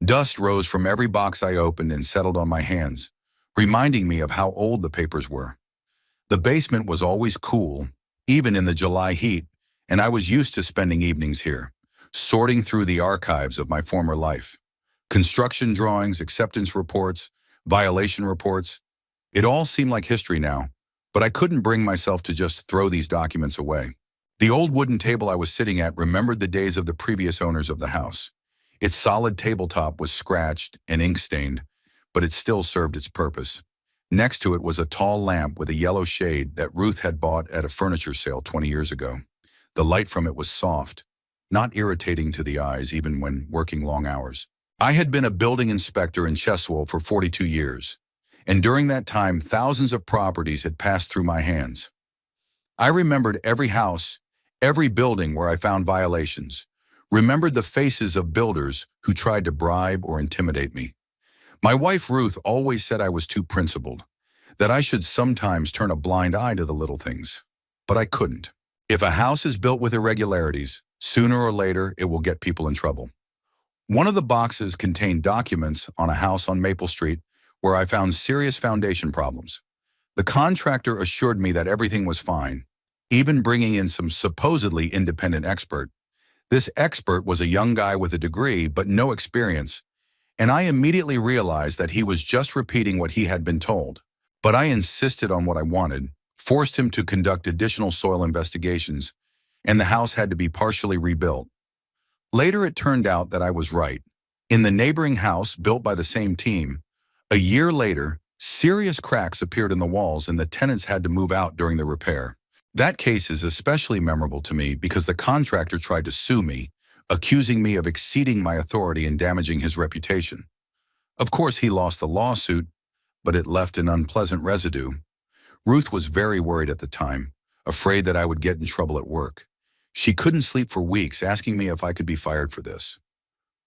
Dust rose from every box I opened and settled on my hands, reminding me of how old the papers were. The basement was always cool, even in the July heat, and I was used to spending evenings here, sorting through the archives of my former life. Construction drawings, acceptance reports, violation reports. It all seemed like history now, but I couldn't bring myself to just throw these documents away. The old wooden table I was sitting at remembered the days of the previous owners of the house. Its solid tabletop was scratched and ink-stained, but it still served its purpose. Next to it was a tall lamp with a yellow shade that Ruth had bought at a furniture sale 20 years ago. The light from it was soft, not irritating to the eyes even when working long hours. I had been a building inspector in Cheswell for 42 years, and during that time thousands of properties had passed through my hands. I remembered every house, every building where I found violations, remembered the faces of builders who tried to bribe or intimidate me. My wife Ruth always said I was too principled, that I should sometimes turn a blind eye to the little things. But I couldn't. If a house is built with irregularities, sooner or later it will get people in trouble. One of the boxes contained documents on a house on Maple Street where I found serious foundation problems. The contractor assured me that everything was fine, even bringing in some supposedly independent expert. This expert was a young guy with a degree but no experience, and I immediately realized that he was just repeating what he had been told. But I insisted on what I wanted, forced him to conduct additional soil investigations, and the house had to be partially rebuilt. Later it turned out that I was right. In the neighboring house, built by the same team, a year later, serious cracks appeared in the walls and the tenants had to move out during the repair. That case is especially memorable to me because the contractor tried to sue me, accusing me of exceeding my authority and damaging his reputation. Of course, he lost the lawsuit, but it left an unpleasant residue. Ruth was very worried at the time, afraid that I would get in trouble at work. She couldn't sleep for weeks, asking me if I could be fired for this.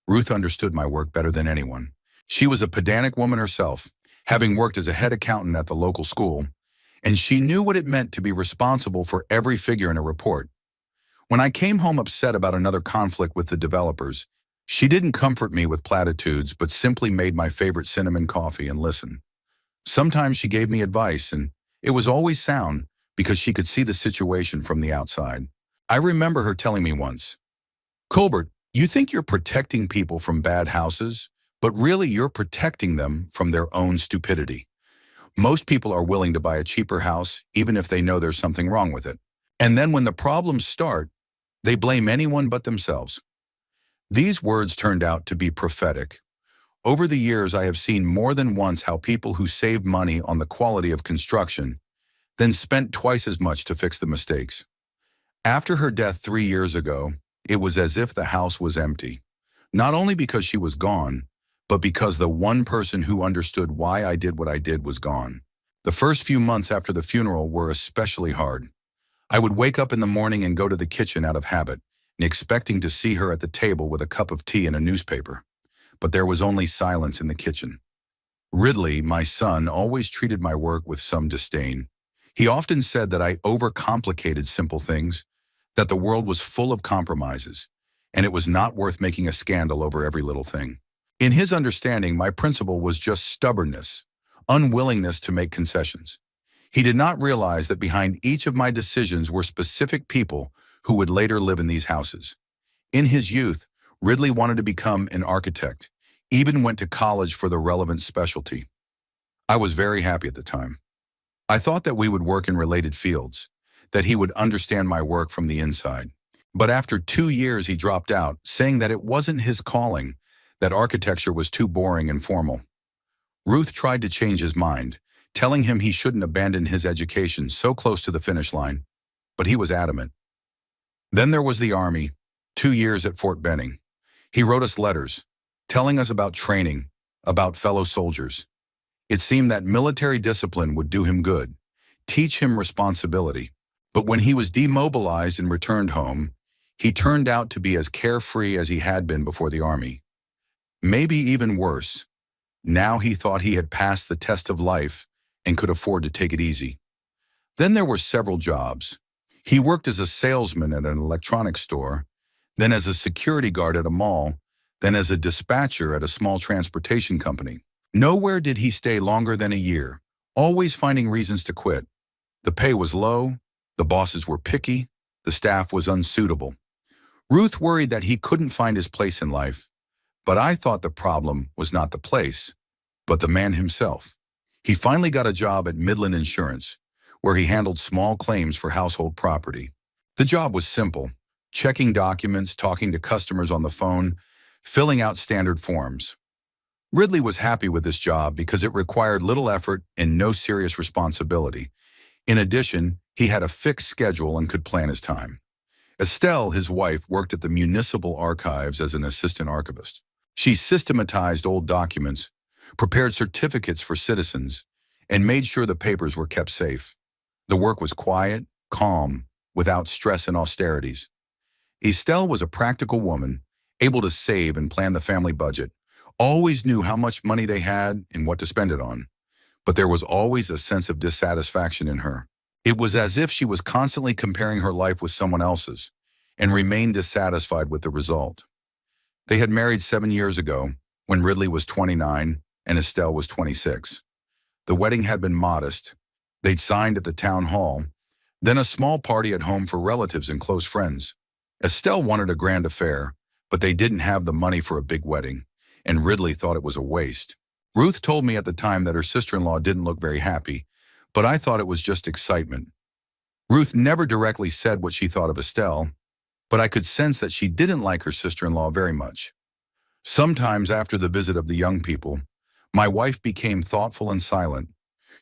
Ruth understood my work better than anyone. She was a pedantic woman herself, having worked as a head accountant at the local school, and she knew what it meant to be responsible for every figure in a report. When I came home upset about another conflict with the developers, she didn't comfort me with platitudes, but simply made my favorite cinnamon coffee and listened. Sometimes she gave me advice, and it was always sound because she could see the situation from the outside. I remember her telling me once, "Colbert, you think you're protecting people from bad houses, but really you're protecting them from their own stupidity. Most people are willing to buy a cheaper house even if they know there's something wrong with it. And then when the problems start, they blame anyone but themselves." These words turned out to be prophetic. Over the years, I have seen more than once how people who saved money on the quality of construction then spent twice as much to fix the mistakes. After her death 3 years ago, it was as if the house was empty. Not only because she was gone, but because the one person who understood why I did what I did was gone. The first few months after the funeral were especially hard. I would wake up in the morning and go to the kitchen out of habit, expecting to see her at the table with a cup of tea and a newspaper. But there was only silence in the kitchen. Ridley, my son, always treated my work with some disdain. He often said that I overcomplicated simple things, that the world was full of compromises, and it was not worth making a scandal over every little thing. In his understanding, my principle was just stubbornness, unwillingness to make concessions. He did not realize that behind each of my decisions were specific people who would later live in these houses. In his youth, Ridley wanted to become an architect, even went to college for the relevant specialty. I was very happy at the time. I thought that we would work in related fields, that he would understand my work from the inside. But after 2 years, he dropped out, saying that it wasn't his calling, that architecture was too boring and formal. Ruth tried to change his mind, telling him he shouldn't abandon his education so close to the finish line, but he was adamant. Then there was the Army, 2 years at Fort Benning. He wrote us letters, telling us about training, about fellow soldiers. It seemed that military discipline would do him good, teach him responsibility. But when he was demobilized and returned home, he turned out to be as carefree as he had been before the Army. Maybe even worse. Now he thought he had passed the test of life and could afford to take it easy. Then there were several jobs. He worked as a salesman at an electronics store, then as a security guard at a mall, then as a dispatcher at a small transportation company. Nowhere did he stay longer than a year, always finding reasons to quit. The pay was low, the bosses were picky, the staff was unsuitable. Ruth worried that he couldn't find his place in life, but I thought the problem was not the place, but the man himself. He finally got a job at Midland Insurance, where he handled small claims for household property. The job was simple: checking documents, talking to customers on the phone, filling out standard forms. Ridley was happy with this job because it required little effort and no serious responsibility. In addition, he had a fixed schedule and could plan his time. Estelle, his wife, worked at the municipal archives as an assistant archivist. She systematized old documents, prepared certificates for citizens, and made sure the papers were kept safe. The work was quiet, calm, without stress and austerities. Estelle was a practical woman, able to save and plan the family budget, always knew how much money they had and what to spend it on. But there was always a sense of dissatisfaction in her. It was as if she was constantly comparing her life with someone else's and remained dissatisfied with the result. They had married 7 years ago, when Ridley was 29 and Estelle was 26. The wedding had been modest. They'd signed at the town hall, then a small party at home for relatives and close friends. Estelle wanted a grand affair, but they didn't have the money for a big wedding, and Ridley thought it was a waste. Ruth told me at the time that her sister-in-law didn't look very happy, but I thought it was just excitement. Ruth never directly said what she thought of Estelle, but I could sense that she didn't like her sister-in-law very much. Sometimes after the visit of the young people, my wife became thoughtful and silent.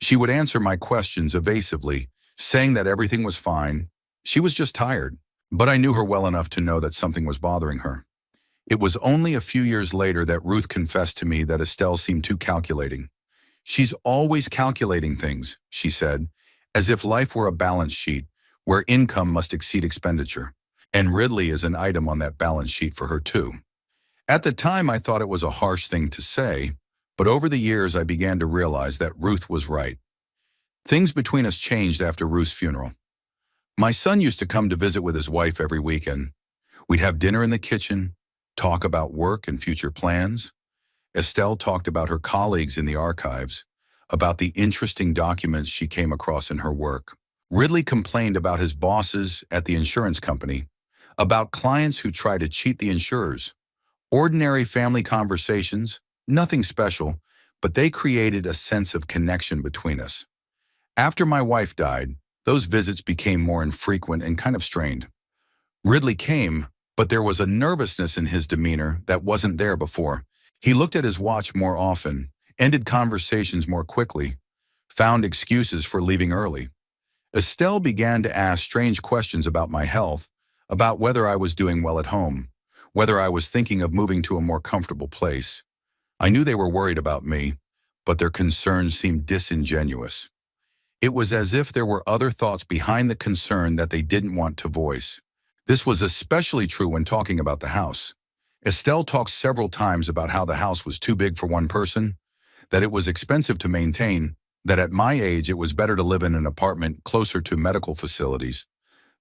She would answer my questions evasively, saying that everything was fine. She was just tired, but I knew her well enough to know that something was bothering her. It was only a few years later that Ruth confessed to me that Estelle seemed too calculating. "She's always calculating things," she said, as if life were a balance sheet where income must exceed expenditure. And Ridley is an item on that balance sheet for her too. At the time, I thought it was a harsh thing to say, but over the years I began to realize that Ruth was right. Things between us changed after Ruth's funeral. My son used to come to visit with his wife every weekend. We'd have dinner in the kitchen, talk about work and future plans. Estelle talked about her colleagues in the archives, about the interesting documents she came across in her work. Ridley complained about his bosses at the insurance company, about clients who try to cheat the insurers. Ordinary family conversations, nothing special, but they created a sense of connection between us. After my wife died, those visits became more infrequent and kind of strained. Ridley came, but there was a nervousness in his demeanor that wasn't there before. He looked at his watch more often, ended conversations more quickly, found excuses for leaving early. Estelle began to ask strange questions about my health, about whether I was doing well at home, whether I was thinking of moving to a more comfortable place. I knew they were worried about me, but their concerns seemed disingenuous. It was as if there were other thoughts behind the concern that they didn't want to voice. This was especially true when talking about the house. Estelle talked several times about how the house was too big for one person, that it was expensive to maintain, that at my age it was better to live in an apartment closer to medical facilities.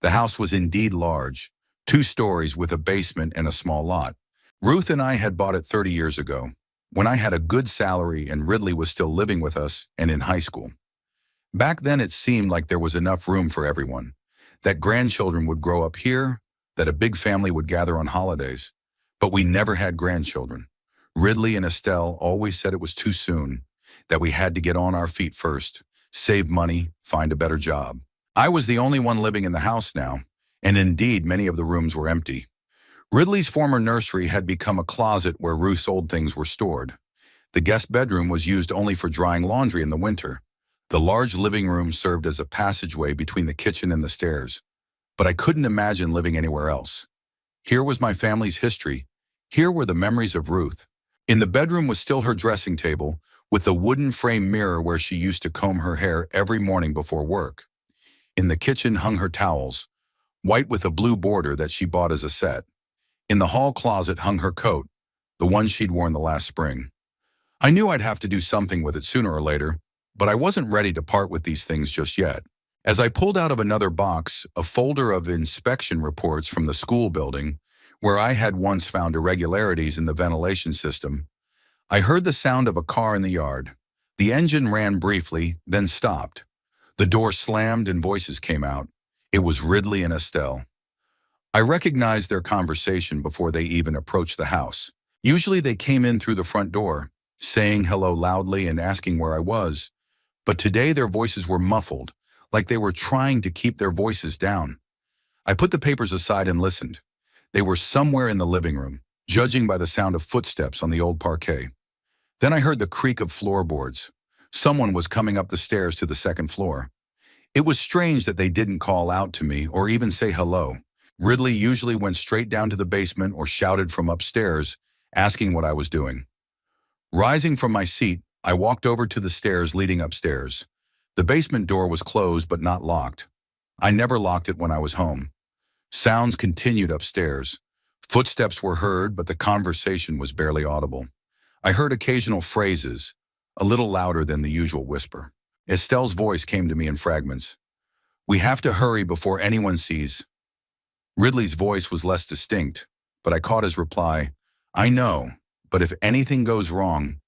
The house was indeed large, 2 stories with a basement and a small lot. Ruth and I had bought it 30 years ago, when I had a good salary and Ridley was still living with us and in high school. Back then it seemed like there was enough room for everyone, that grandchildren would grow up here, that a big family would gather on holidays. But we never had grandchildren. Ridley and Estelle always said it was too soon, that we had to get on our feet first, save money, find a better job. I was the only one living in the house now, and indeed many of the rooms were empty. Ridley's former nursery had become a closet where Ruth's old things were stored. The guest bedroom was used only for drying laundry in the winter. The large living room served as a passageway between the kitchen and the stairs. But I couldn't imagine living anywhere else. Here was my family's history. Here were the memories of Ruth. In the bedroom was still her dressing table, with the wooden frame mirror where she used to comb her hair every morning before work. In the kitchen hung her towels, white with a blue border that she bought as a set. In the hall closet hung her coat, the one she'd worn the last spring. I knew I'd have to do something with it sooner or later, but I wasn't ready to part with these things just yet. As I pulled out of another box a folder of inspection reports from the school building, where I had once found irregularities in the ventilation system. I heard the sound of a car in the yard. The engine ran briefly, then stopped. The door slammed and voices came out. It was Ridley and Estelle. I recognized their conversation before they even approached the house. Usually they came in through the front door, saying hello loudly and asking where I was. But today their voices were muffled, like they were trying to keep their voices down. I put the papers aside and listened. They were somewhere in the living room, judging by the sound of footsteps on the old parquet. Then I heard the creak of floorboards. Someone was coming up the stairs to the second floor. It was strange that they didn't call out to me or even say hello. Ridley usually went straight down to the basement or shouted from upstairs, asking what I was doing. Rising from my seat, I walked over to the stairs leading upstairs. The basement door was closed but not locked. I never locked it when I was home. Sounds continued upstairs. Footsteps were heard, but the conversation was barely audible. I heard occasional phrases, a little louder than the usual whisper. Estelle's voice came to me in fragments. "We have to hurry before anyone sees." Ridley's voice was less distinct, but I caught his reply, "I know, but if anything goes wrong."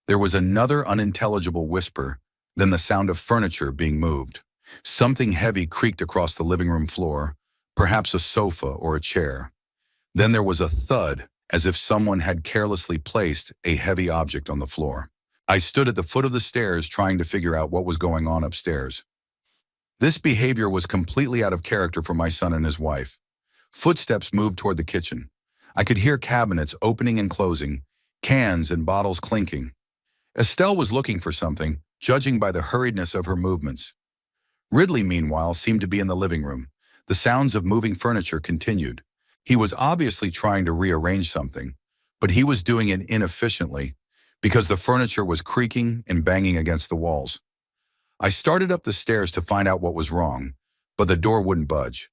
There was another unintelligible whisper, then the sound of furniture being moved. Something heavy creaked across the living room floor, perhaps a sofa or a chair. Then there was a thud, as if someone had carelessly placed a heavy object on the floor. I stood at the foot of the stairs trying to figure out what was going on upstairs. This behavior was completely out of character for my son and his wife. Footsteps moved toward the kitchen. I could hear cabinets opening and closing, cans and bottles clinking. Estelle was looking for something, judging by the hurriedness of her movements. Ridley, meanwhile, seemed to be in the living room. The sounds of moving furniture continued. He was obviously trying to rearrange something, but he was doing it inefficiently because the furniture was creaking and banging against the walls. I started up the stairs to find out what was wrong, but the door wouldn't budge.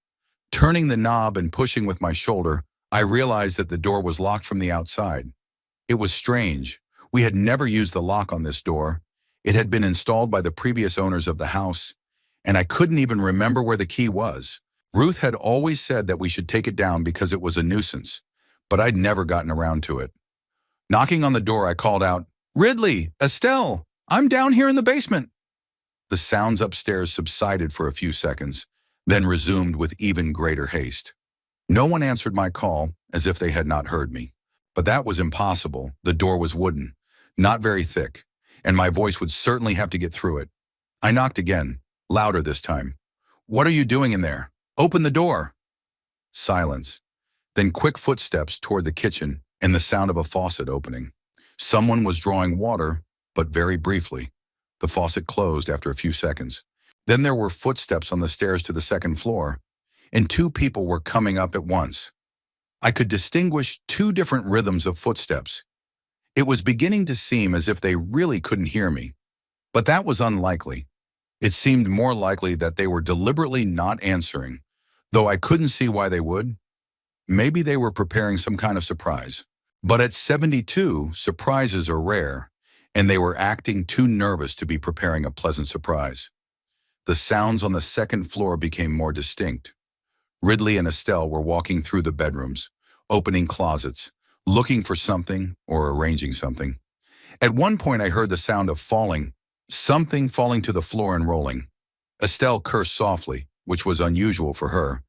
Turning the knob and pushing with my shoulder, I realized that the door was locked from the outside. It was strange. We had never used the lock on this door. It had been installed by the previous owners of the house, and I couldn't even remember where the key was. Ruth had always said that we should take it down because it was a nuisance, but I'd never gotten around to it. Knocking on the door, I called out, "Ridley, Estelle, I'm down here in the basement." The sounds upstairs subsided for a few seconds, then resumed with even greater haste. No one answered my call, as if they had not heard me. But that was impossible. The door was wooden, not very thick, and my voice would certainly have to get through it. I knocked again, louder this time. "What are you doing in there? Open the door." Silence. Then quick footsteps toward the kitchen and the sound of a faucet opening. Someone was drawing water, but very briefly. The faucet closed after a few seconds. Then there were footsteps on the stairs to the second floor, and two people were coming up at once. I could distinguish two different rhythms of footsteps. It was beginning to seem as if they really couldn't hear me, but that was unlikely. It seemed more likely that they were deliberately not answering, though I couldn't see why they would. Maybe they were preparing some kind of surprise. But at 72, surprises are rare, and they were acting too nervous to be preparing a pleasant surprise. The sounds on the second floor became more distinct. Ridley and Estelle were walking through the bedrooms, opening closets, looking for something or arranging something. At one point I heard the sound of falling, something falling to the floor and rolling. Estelle cursed softly, which was unusual for her.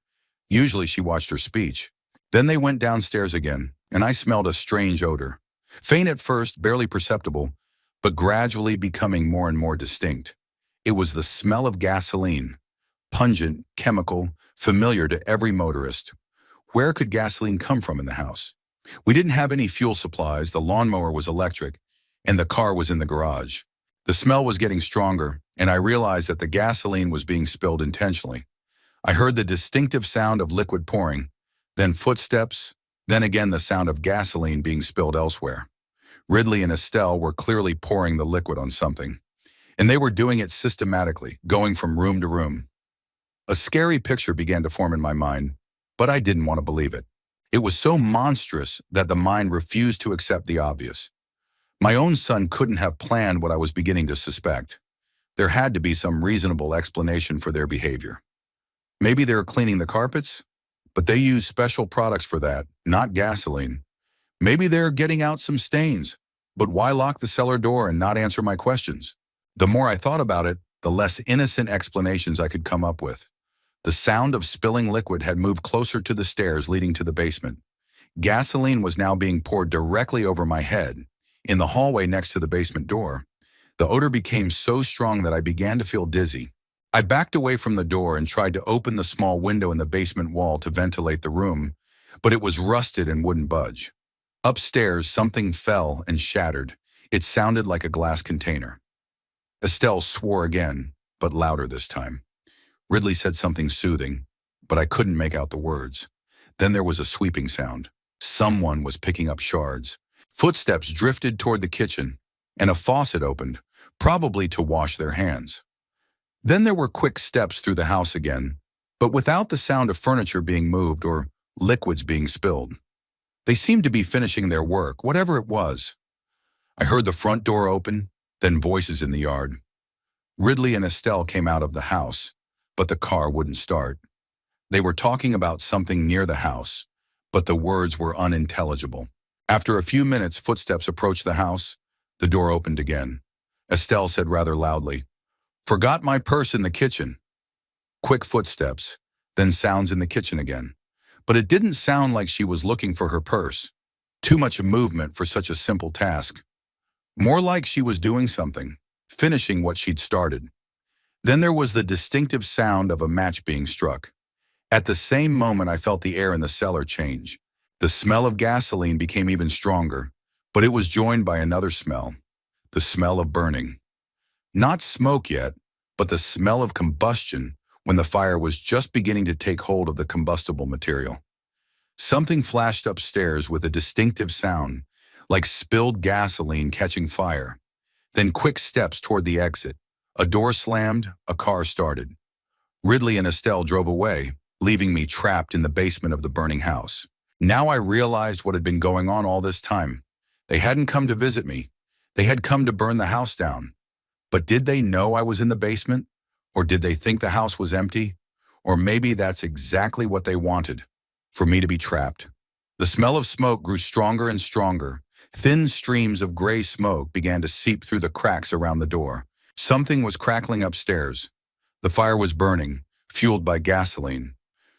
Usually she watched her speech. Then they went downstairs again, and I smelled a strange odor. Faint at first, barely perceptible, but gradually becoming more and more distinct. It was the smell of gasoline, pungent, chemical, familiar to every motorist. Where could gasoline come from in the house? We didn't have any fuel supplies, the lawnmower was electric, and the car was in the garage. The smell was getting stronger, and I realized that the gasoline was being spilled intentionally. I heard the distinctive sound of liquid pouring, then footsteps, then again the sound of gasoline being spilled elsewhere. Ridley and Estelle were clearly pouring the liquid on something, and they were doing it systematically, going from room to room. A scary picture began to form in my mind, but I didn't want to believe it. It was so monstrous that the mind refused to accept the obvious. My own son couldn't have planned what I was beginning to suspect. There had to be some reasonable explanation for their behavior. Maybe they were cleaning the carpets? But they use special products for that, not gasoline. Maybe they're getting out some stains. But why lock the cellar door and not answer my questions? The more I thought about it, the less innocent explanations I could come up with. The sound of spilling liquid had moved closer to the stairs leading to the basement. Gasoline was now being poured directly over my head, in the hallway next to the basement door. The odor became so strong that I began to feel dizzy. I backed away from the door and tried to open the small window in the basement wall to ventilate the room, but it was rusted and wouldn't budge. Upstairs, something fell and shattered. It sounded like a glass container. Estelle swore again, but louder this time. Ridley said something soothing, but I couldn't make out the words. Then there was a sweeping sound. Someone was picking up shards. Footsteps drifted toward the kitchen, and a faucet opened, probably to wash their hands. Then there were quick steps through the house again, but without the sound of furniture being moved or liquids being spilled. They seemed to be finishing their work, whatever it was. I heard the front door open, then voices in the yard. Ridley and Estelle came out of the house, but the car wouldn't start. They were talking about something near the house, but the words were unintelligible. After a few minutes, footsteps approached the house. The door opened again. Estelle said rather loudly, "Forgot my purse in the kitchen." Quick footsteps, then sounds in the kitchen again. But it didn't sound like she was looking for her purse. Too much movement for such a simple task. More like she was doing something, finishing what she'd started. Then there was the distinctive sound of a match being struck. At the same moment, I felt the air in the cellar change. The smell of gasoline became even stronger, but it was joined by another smell, the smell of burning. Not smoke yet, but the smell of combustion when the fire was just beginning to take hold of the combustible material. Something flashed upstairs with a distinctive sound, like spilled gasoline catching fire. Then quick steps toward the exit. A door slammed, a car started. Ridley and Estelle drove away, leaving me trapped in the basement of the burning house. Now I realized what had been going on all this time. They hadn't come to visit me. They had come to burn the house down. But did they know I was in the basement? Or did they think the house was empty? Or maybe that's exactly what they wanted, for me to be trapped. The smell of smoke grew stronger and stronger. Thin streams of gray smoke began to seep through the cracks around the door. Something was crackling upstairs. The fire was burning, fueled by gasoline.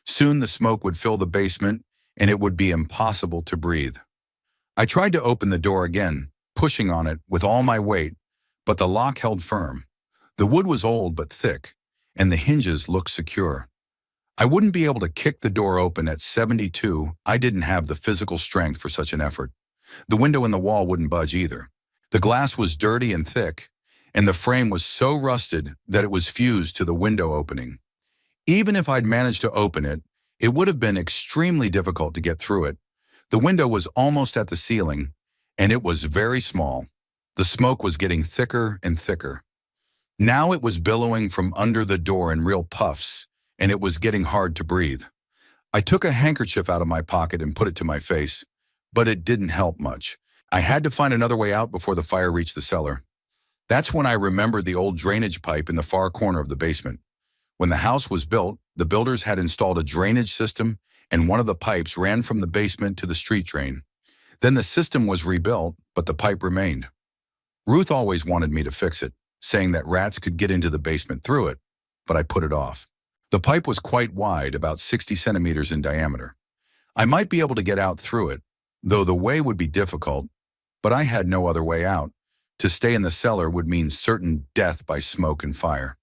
Soon the smoke would fill the basement, and it would be impossible to breathe. I tried to open the door again, pushing on it with all my weight, but the lock held firm. The wood was old but thick, and the hinges looked secure. I wouldn't be able to kick the door open at 72. I didn't have the physical strength for such an effort. The window in the wall wouldn't budge either. The glass was dirty and thick, and the frame was so rusted that it was fused to the window opening. Even if I'd managed to open it, it would have been extremely difficult to get through it. The window was almost at the ceiling, and it was very small. The smoke was getting thicker and thicker. Now it was billowing from under the door in real puffs, and it was getting hard to breathe. I took a handkerchief out of my pocket and put it to my face, but it didn't help much. I had to find another way out before the fire reached the cellar. That's when I remembered the old drainage pipe in the far corner of the basement. When the house was built, the builders had installed a drainage system, and one of the pipes ran from the basement to the street drain. Then the system was rebuilt, but the pipe remained. Ruth always wanted me to fix it, saying that rats could get into the basement through it, but I put it off. The pipe was quite wide, about 60 centimeters in diameter. I might be able to get out through it, though the way would be difficult, but I had no other way out. To stay in the cellar would mean certain death by smoke and fire.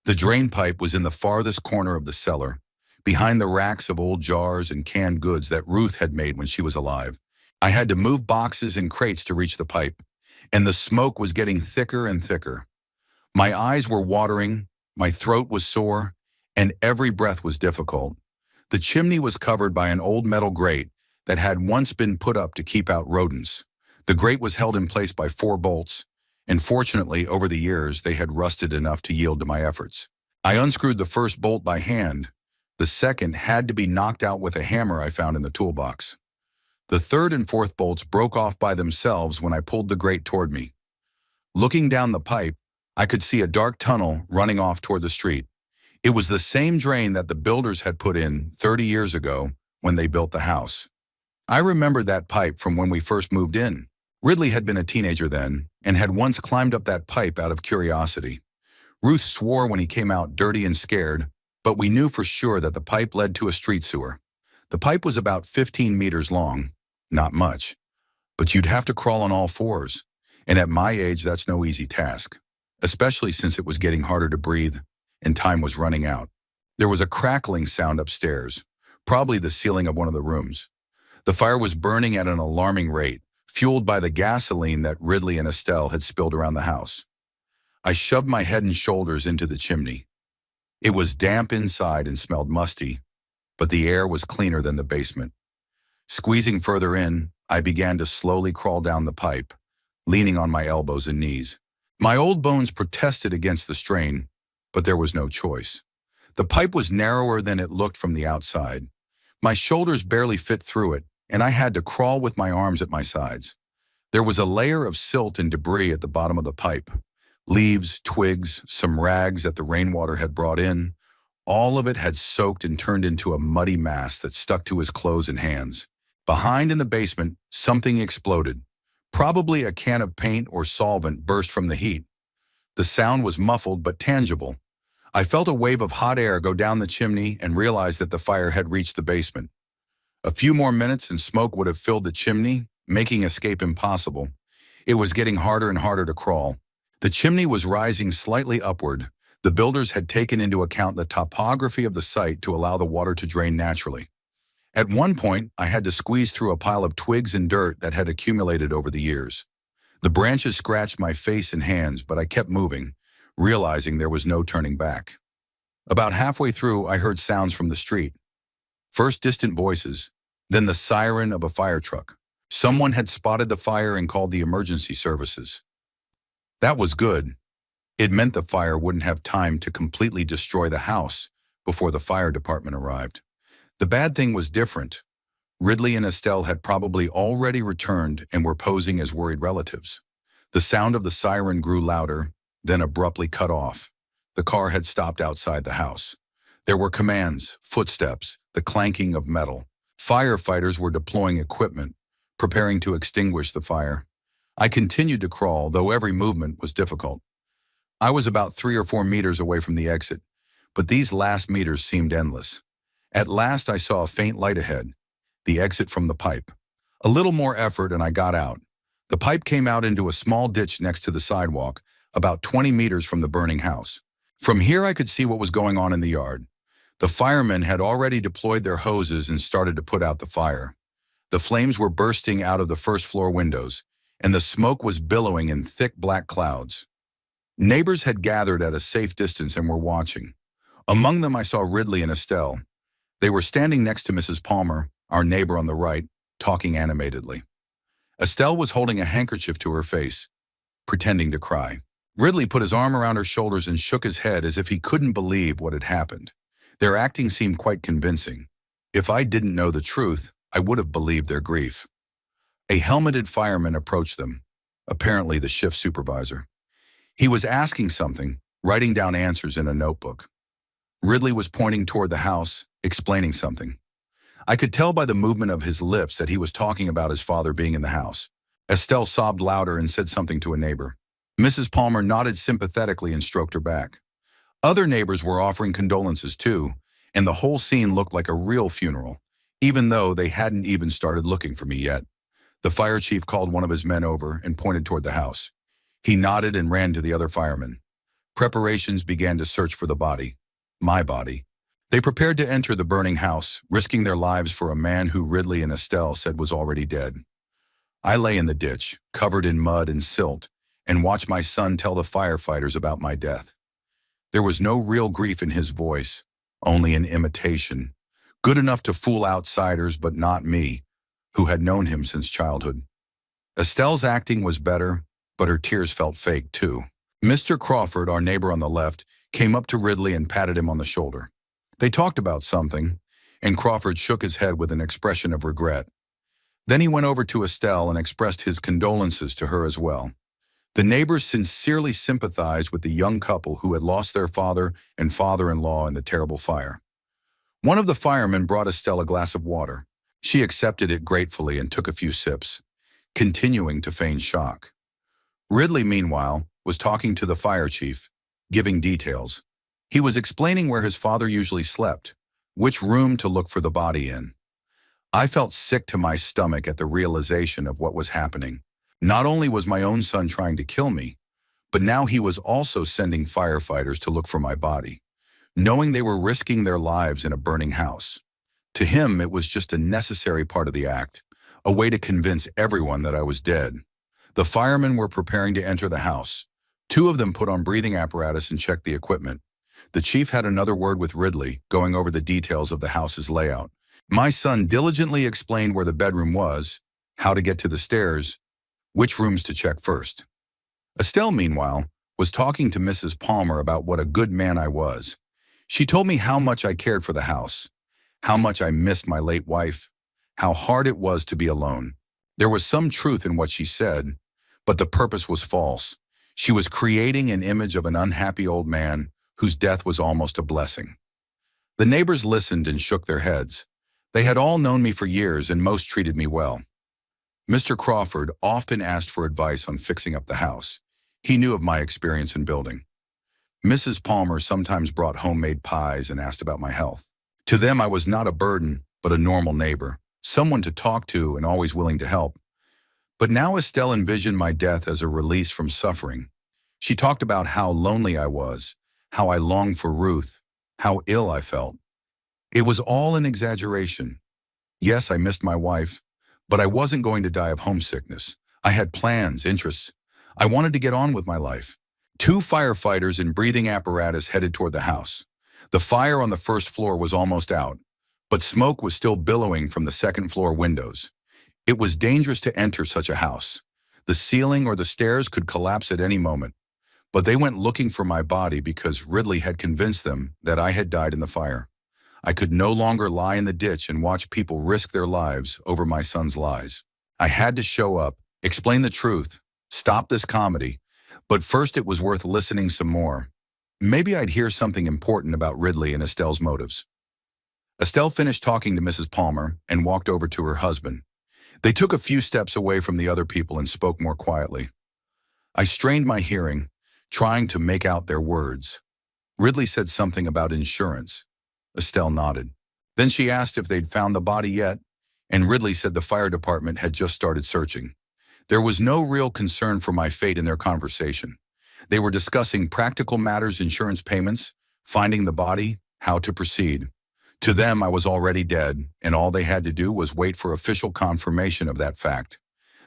The drain pipe was in the farthest corner of the cellar, behind the racks of old jars and canned goods that Ruth had made when she was alive. I had to move boxes and crates to reach the pipe, and the smoke was getting thicker and thicker. My eyes were watering, my throat was sore, and every breath was difficult. The chimney was covered by an old metal grate that had once been put up to keep out rodents. The grate was held in place by 4 bolts, and fortunately, over the years, they had rusted enough to yield to my efforts. I unscrewed the first bolt by hand. The second had to be knocked out with a hammer I found in the toolbox. The third and fourth bolts broke off by themselves when I pulled the grate toward me. Looking down the pipe, I could see a dark tunnel running off toward the street. It was the same drain that the builders had put in 30 years ago when they built the house. I remembered that pipe from when we first moved in. Ridley had been a teenager then and had once climbed up that pipe out of curiosity. Ruth swore when he came out dirty and scared, but we knew for sure that the pipe led to a street sewer. The pipe was about 15 meters long, not much, but you'd have to crawl on all fours. And at my age, that's no easy task, especially since it was getting harder to breathe and time was running out. There was a crackling sound upstairs, probably the ceiling of one of the rooms. The fire was burning at an alarming rate, fueled by the gasoline that Ridley and Estelle had spilled around the house. I shoved my head and shoulders into the chimney. It was damp inside and smelled musty, but the air was cleaner than the basement. Squeezing further in, I began to slowly crawl down the pipe, leaning on my elbows and knees. My old bones protested against the strain, but there was no choice. The pipe was narrower than it looked from the outside. My shoulders barely fit through it, and I had to crawl with my arms at my sides. There was a layer of silt and debris at the bottom of the pipe. Leaves, twigs, some rags that the rainwater had brought in. All of it had soaked and turned into a muddy mass that stuck to his clothes and hands. Behind in the basement, something exploded. Probably a can of paint or solvent burst from the heat. The sound was muffled but tangible. I felt a wave of hot air go down the chimney and realized that the fire had reached the basement. A few more minutes and smoke would have filled the chimney, making escape impossible. It was getting harder and harder to crawl. The chimney was rising slightly upward. The builders had taken into account the topography of the site to allow the water to drain naturally. At one point, I had to squeeze through a pile of twigs and dirt that had accumulated over the years. The branches scratched my face and hands, but I kept moving, realizing there was no turning back. About halfway through, I heard sounds from the street. First distant voices, then the siren of a fire truck. Someone had spotted the fire and called the emergency services. That was good. It meant the fire wouldn't have time to completely destroy the house before the fire department arrived. The bad thing was different. Ridley and Estelle had probably already returned and were posing as worried relatives. The sound of the siren grew louder, then abruptly cut off. The car had stopped outside the house. There were commands, footsteps, the clanking of metal. Firefighters were deploying equipment, preparing to extinguish the fire. I continued to crawl, though every movement was difficult. I was about 3 or 4 meters away from the exit, but these last meters seemed endless. At last I saw a faint light ahead, the exit from the pipe. A little more effort and I got out. The pipe came out into a small ditch next to the sidewalk, about 20 meters from the burning house. From here I could see what was going on in the yard. The firemen had already deployed their hoses and started to put out the fire. The flames were bursting out of the first floor windows, and the smoke was billowing in thick black clouds. Neighbors had gathered at a safe distance and were watching. Among them I saw Ridley and Estelle. They were standing next to Mrs. Palmer, our neighbor on the right, talking animatedly. Estelle was holding a handkerchief to her face, pretending to cry. Ridley put his arm around her shoulders and shook his head as if he couldn't believe what had happened. Their acting seemed quite convincing. If I didn't know the truth, I would have believed their grief. A helmeted fireman approached them, apparently the shift supervisor. He was asking something, writing down answers in a notebook. Ridley was pointing toward the house, explaining something. I could tell by the movement of his lips that he was talking about his father being in the house. Estelle sobbed louder and said something to a neighbor. Mrs. Palmer nodded sympathetically and stroked her back. Other neighbors were offering condolences too, and the whole scene looked like a real funeral, even though they hadn't even started looking for me yet. The fire chief called one of his men over and pointed toward the house. He nodded and ran to the other firemen. Preparations began to search for the body. My body. They prepared to enter the burning house, risking their lives for a man who Ridley and Estelle said was already dead. I lay in the ditch, covered in mud and silt, and watched my son tell the firefighters about my death. There was no real grief in his voice, only an imitation, good enough to fool outsiders but not me, who had known him since childhood. Estelle's acting was better, but her tears felt fake too. Mr. Crawford, our neighbor on the left, came up to Ridley and patted him on the shoulder. They talked about something, and Crawford shook his head with an expression of regret. Then he went over to Estelle and expressed his condolences to her as well. The neighbors sincerely sympathized with the young couple who had lost their father and father-in-law in the terrible fire. One of the firemen brought Estelle a glass of water. She accepted it gratefully and took a few sips, continuing to feign shock. Ridley, meanwhile, was talking to the fire chief, giving details. He was explaining where his father usually slept, which room to look for the body in. I felt sick to my stomach at the realization of what was happening. Not only was my own son trying to kill me, but now he was also sending firefighters to look for my body, knowing they were risking their lives in a burning house. To him, it was just a necessary part of the act, a way to convince everyone that I was dead. The firemen were preparing to enter the house. Two of them put on breathing apparatus and checked the equipment. The chief had another word with Ridley, going over the details of the house's layout. My son diligently explained where the bedroom was, how to get to the stairs, which rooms to check first. Estelle, meanwhile, was talking to Mrs. Palmer about what a good man I was. She told me how much I cared for the house, how much I missed my late wife, how hard it was to be alone. There was some truth in what she said, but the purpose was false. She was creating an image of an unhappy old man whose death was almost a blessing. The neighbors listened and shook their heads. They had all known me for years and most treated me well. Mr. Crawford often asked for advice on fixing up the house. He knew of my experience in building. Mrs. Palmer sometimes brought homemade pies and asked about my health. To them, I was not a burden, but a normal neighbor, someone to talk to and always willing to help. But now Estelle envisioned my death as a release from suffering. She talked about how lonely I was, how I longed for Ruth, how ill I felt. It was all an exaggeration. Yes, I missed my wife, but I wasn't going to die of homesickness. I had plans, interests. I wanted to get on with my life. Two firefighters in breathing apparatus headed toward the house. The fire on the first floor was almost out, but smoke was still billowing from the second floor windows. It was dangerous to enter such a house. The ceiling or the stairs could collapse at any moment, but they went looking for my body because Ridley had convinced them that I had died in the fire. I could no longer lie in the ditch and watch people risk their lives over my son's lies. I had to show up, explain the truth, stop this comedy, but first it was worth listening some more. Maybe I'd hear something important about Ridley and Estelle's motives. Estelle finished talking to Mrs. Palmer and walked over to her husband. They took a few steps away from the other people and spoke more quietly. I strained my hearing, trying to make out their words. Ridley said something about insurance. Estelle nodded. Then she asked if they'd found the body yet, and Ridley said the fire department had just started searching. There was no real concern for my fate in their conversation. They were discussing practical matters, insurance payments, finding the body, how to proceed. To them, I was already dead, and all they had to do was wait for official confirmation of that fact.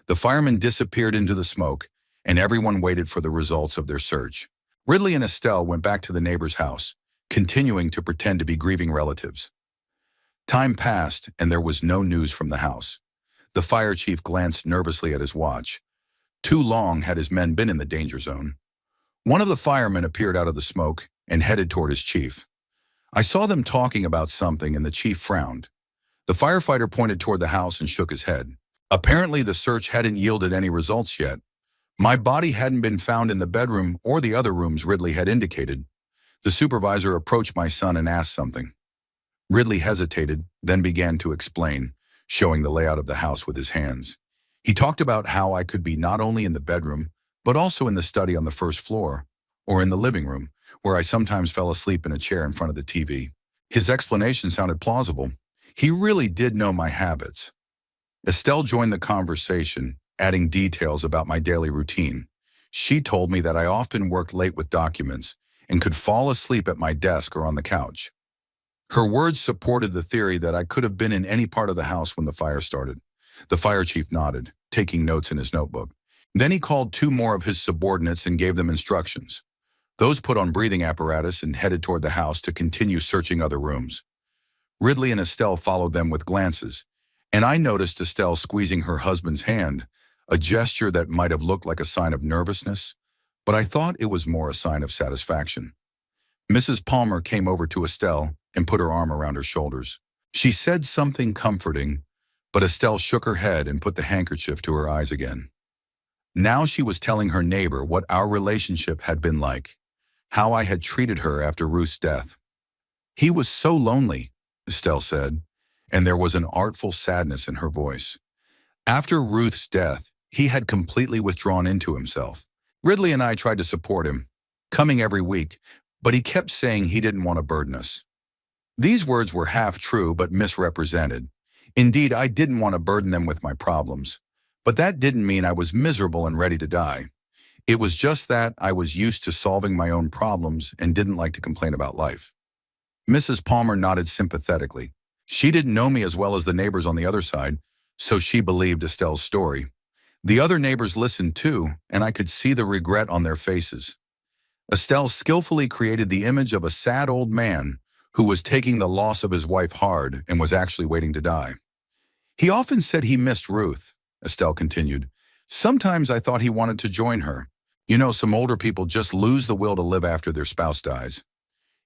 The firemen disappeared into the smoke, and everyone waited for the results of their search. Ridley and Estelle went back to the neighbor's house, continuing to pretend to be grieving relatives. Time passed, and there was no news from the house. The fire chief glanced nervously at his watch. Too long had his men been in the danger zone. One of the firemen appeared out of the smoke and headed toward his chief. I saw them talking about something, and the chief frowned. The firefighter pointed toward the house and shook his head. Apparently, the search hadn't yielded any results yet. My body hadn't been found in the bedroom or the other rooms Ridley had indicated. The supervisor approached my son and asked something. Ridley hesitated, then began to explain, showing the layout of the house with his hands. He talked about how I could be not only in the bedroom, but also in the study on the first floor, or in the living room, where I sometimes fell asleep in a chair in front of the TV. His explanation sounded plausible. He really did know my habits. Estelle joined the conversation, adding details about my daily routine. She told me that I often worked late with documents and could fall asleep at my desk or on the couch. Her words supported the theory that I could have been in any part of the house when the fire started. The fire chief nodded, taking notes in his notebook. Then he called two more of his subordinates and gave them instructions. Those put on breathing apparatus and headed toward the house to continue searching other rooms. Ridley and Estelle followed them with glances, and I noticed Estelle squeezing her husband's hand, a gesture that might have looked like a sign of nervousness, but I thought it was more a sign of satisfaction. Mrs. Palmer came over to Estelle and put her arm around her shoulders. She said something comforting, but Estelle shook her head and put the handkerchief to her eyes again. Now she was telling her neighbor what our relationship had been like, how I had treated her after Ruth's death. He was so lonely, Estelle said, and there was an artful sadness in her voice. After Ruth's death, he had completely withdrawn into himself. Ridley and I tried to support him, coming every week, but he kept saying he didn't want to burden us. These words were half true but misrepresented. Indeed, I didn't want to burden them with my problems. But that didn't mean I was miserable and ready to die. It was just that I was used to solving my own problems and didn't like to complain about life. Mrs. Palmer nodded sympathetically. She didn't know me as well as the neighbors on the other side, so she believed Estelle's story. The other neighbors listened too, and I could see the regret on their faces. Estelle skillfully created the image of a sad old man who was taking the loss of his wife hard and was actually waiting to die. He often said he missed Ruth, Estelle continued. Sometimes I thought he wanted to join her. You know, some older people just lose the will to live after their spouse dies.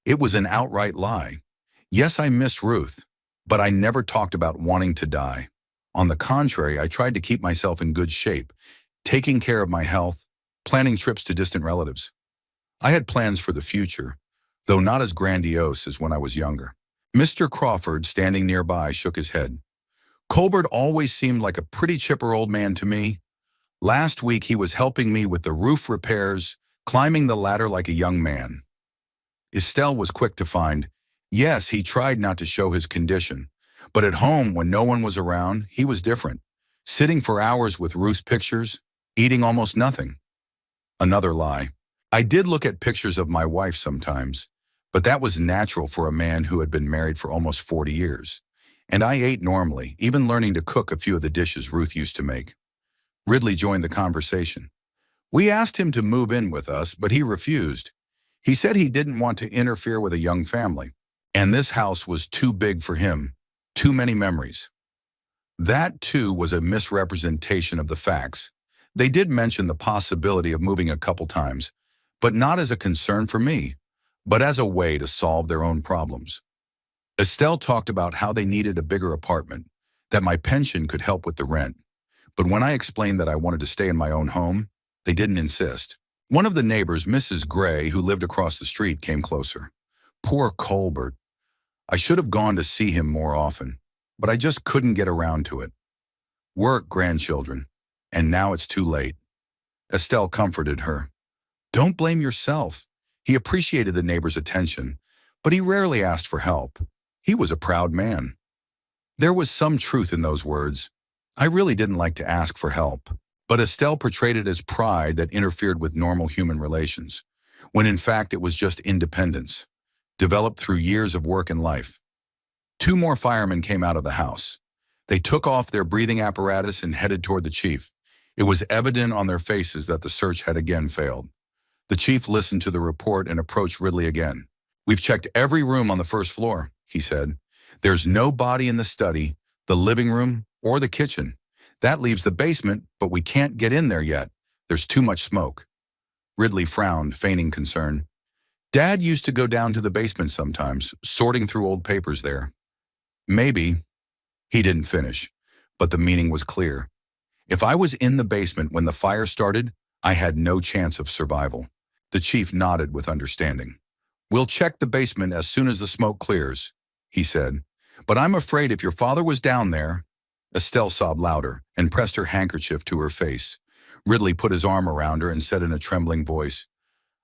It was an outright lie. Yes, I missed Ruth, but I never talked about wanting to die. On the contrary, I tried to keep myself in good shape, taking care of my health, planning trips to distant relatives. I had plans for the future, though not as grandiose as when I was younger. Mr. Crawford, standing nearby, shook his head. Colbert always seemed like a pretty chipper old man to me. Last week he was helping me with the roof repairs, climbing the ladder like a young man. Estelle was quick to find, yes, he tried not to show his condition, but at home when no one was around, he was different, sitting for hours with Ruth's pictures, eating almost nothing. Another lie. I did look at pictures of my wife sometimes, but that was natural for a man who had been married for almost 40 years. And I ate normally, even learning to cook a few of the dishes Ruth used to make. Ridley joined the conversation. We asked him to move in with us, but he refused. He said he didn't want to interfere with a young family, and this house was too big for him, too many memories. That, too, was a misrepresentation of the facts. They did mention the possibility of moving a couple times, but not as a concern for me, but as a way to solve their own problems. Estelle talked about how they needed a bigger apartment, that my pension could help with the rent. But when I explained that I wanted to stay in my own home, they didn't insist. One of the neighbors, Mrs. Gray, who lived across the street, came closer. Poor Colbert. I should have gone to see him more often, but I just couldn't get around to it. Work, grandchildren, and now it's too late. Estelle comforted her. Don't blame yourself. He appreciated the neighbor's attention, but he rarely asked for help. He was a proud man. There was some truth in those words. I really didn't like to ask for help, but Estelle portrayed it as pride that interfered with normal human relations, when in fact it was just independence, developed through years of work and life. 2 more firemen came out of the house. They took off their breathing apparatus and headed toward the chief. It was evident on their faces that the search had again failed. The chief listened to the report and approached Ridley again. We've checked every room on the first floor, he said. There's no body in the study, the living room, or the kitchen. That leaves the basement, but we can't get in there yet. There's too much smoke. Ridley frowned, feigning concern. Dad used to go down to the basement sometimes, sorting through old papers there. Maybe. He didn't finish, but the meaning was clear. If I was in the basement when the fire started, I had no chance of survival. The chief nodded with understanding. We'll check the basement as soon as the smoke clears, he said. But I'm afraid if your father was down there. Estelle sobbed louder and pressed her handkerchief to her face. Ridley put his arm around her and said in a trembling voice,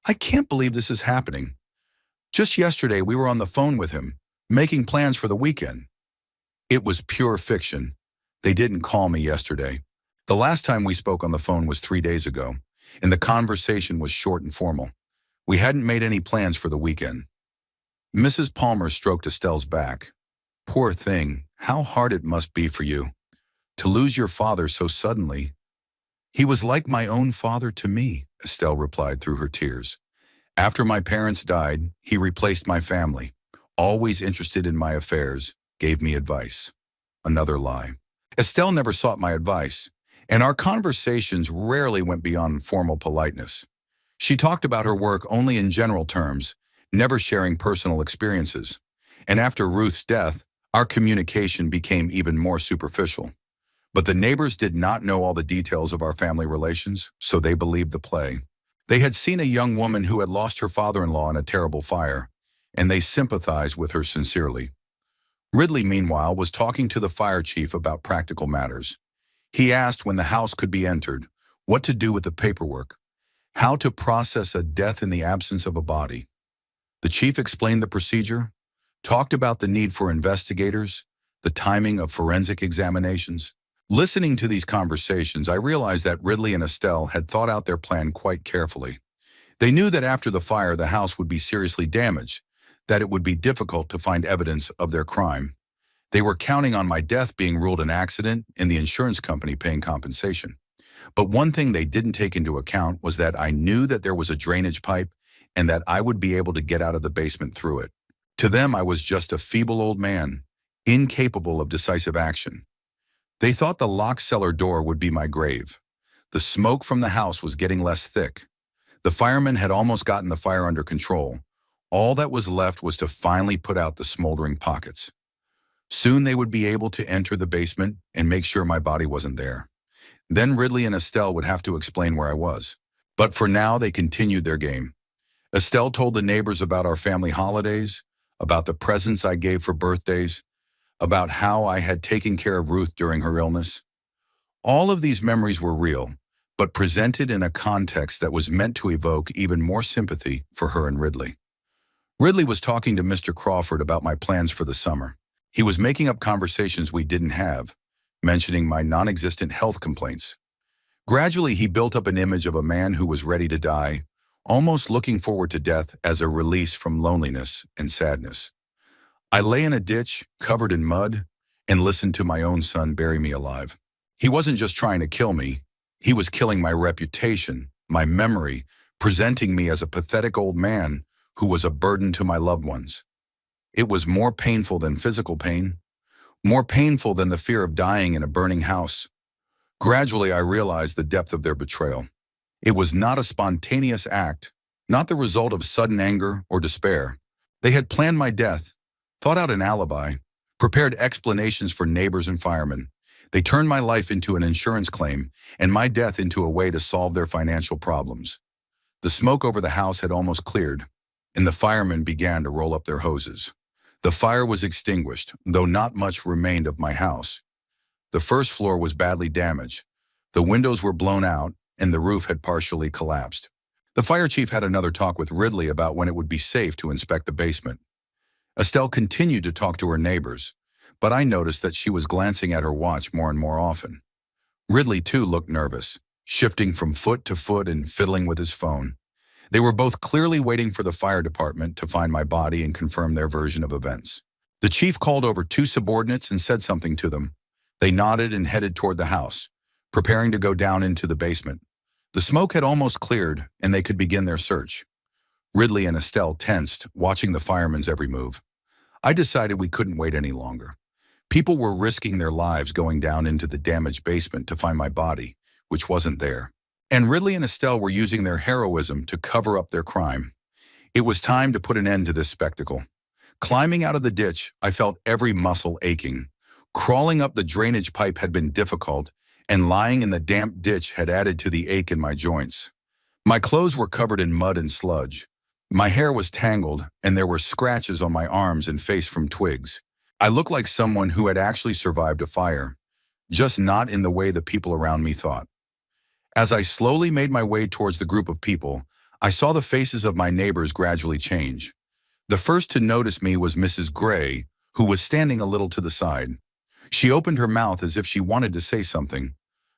I can't believe this is happening. Just yesterday we were on the phone with him, making plans for the weekend. It was pure fiction. They didn't call me yesterday. The last time we spoke on the phone was 3 days ago, and the conversation was short and formal. We hadn't made any plans for the weekend. Mrs. Palmer stroked Estelle's back. Poor thing, how hard it must be for you to lose your father so suddenly. He was like my own father to me, Estelle replied through her tears. After my parents died, he replaced my family, always interested in my affairs, gave me advice. Another lie. Estelle never sought my advice, and our conversations rarely went beyond formal politeness. She talked about her work only in general terms, never sharing personal experiences. And after Ruth's death, our communication became even more superficial. But the neighbors did not know all the details of our family relations, so they believed the play. They had seen a young woman who had lost her father-in-law in a terrible fire, and they sympathized with her sincerely. Ridley, meanwhile, was talking to the fire chief about practical matters. He asked when the house could be entered, what to do with the paperwork, how to process a death in the absence of a body. The chief explained the procedure, talked about the need for investigators, the timing of forensic examinations. Listening to these conversations, I realized that Ridley and Estelle had thought out their plan quite carefully. They knew that after the fire, the house would be seriously damaged, that it would be difficult to find evidence of their crime. They were counting on my death being ruled an accident and the insurance company paying compensation. But one thing they didn't take into account was that I knew that there was a drainage pipe and that I would be able to get out of the basement through it. To them, I was just a feeble old man, incapable of decisive action. They thought the locked cellar door would be my grave. The smoke from the house was getting less thick. The firemen had almost gotten the fire under control. All that was left was to finally put out the smoldering pockets. Soon they would be able to enter the basement and make sure my body wasn't there. Then Ridley and Estelle would have to explain where I was. But for now, they continued their game. Estelle told the neighbors about our family holidays, about the presents I gave for birthdays, about how I had taken care of Ruth during her illness. All of these memories were real, but presented in a context that was meant to evoke even more sympathy for her and Ridley. Ridley was talking to Mr. Crawford about my plans for the summer. He was making up conversations we didn't have, mentioning my non-existent health complaints. Gradually, he built up an image of a man who was ready to die, almost looking forward to death as a release from loneliness and sadness. I lay in a ditch, covered in mud, and listened to my own son bury me alive. He wasn't just trying to kill me. He was killing my reputation, my memory, presenting me as a pathetic old man who was a burden to my loved ones. It was more painful than physical pain, more painful than the fear of dying in a burning house. Gradually, I realized the depth of their betrayal. It was not a spontaneous act, not the result of sudden anger or despair. They had planned my death, thought out an alibi, prepared explanations for neighbors and firemen. They turned my life into an insurance claim and my death into a way to solve their financial problems. The smoke over the house had almost cleared, and the firemen began to roll up their hoses. The fire was extinguished, though not much remained of my house. The first floor was badly damaged. The windows were blown out, and the roof had partially collapsed. The fire chief had another talk with Ridley about when it would be safe to inspect the basement. Estelle continued to talk to her neighbors, but I noticed that she was glancing at her watch more and more often. Ridley, too, looked nervous, shifting from foot to foot and fiddling with his phone. They were both clearly waiting for the fire department to find my body and confirm their version of events. The chief called over two subordinates and said something to them. They nodded and headed toward the house, preparing to go down into the basement. The smoke had almost cleared, and they could begin their search. Ridley and Estelle tensed, watching the firemen's every move. I decided we couldn't wait any longer. People were risking their lives going down into the damaged basement to find my body, which wasn't there. And Ridley and Estelle were using their heroism to cover up their crime. It was time to put an end to this spectacle. Climbing out of the ditch, I felt every muscle aching. Crawling up the drainage pipe had been difficult, and lying in the damp ditch had added to the ache in my joints. My clothes were covered in mud and sludge. My hair was tangled, and there were scratches on my arms and face from twigs. I looked like someone who had actually survived a fire, just not in the way the people around me thought. As I slowly made my way towards the group of people, I saw the faces of my neighbors gradually change. The first to notice me was Mrs. Gray, who was standing a little to the side. She opened her mouth as if she wanted to say something,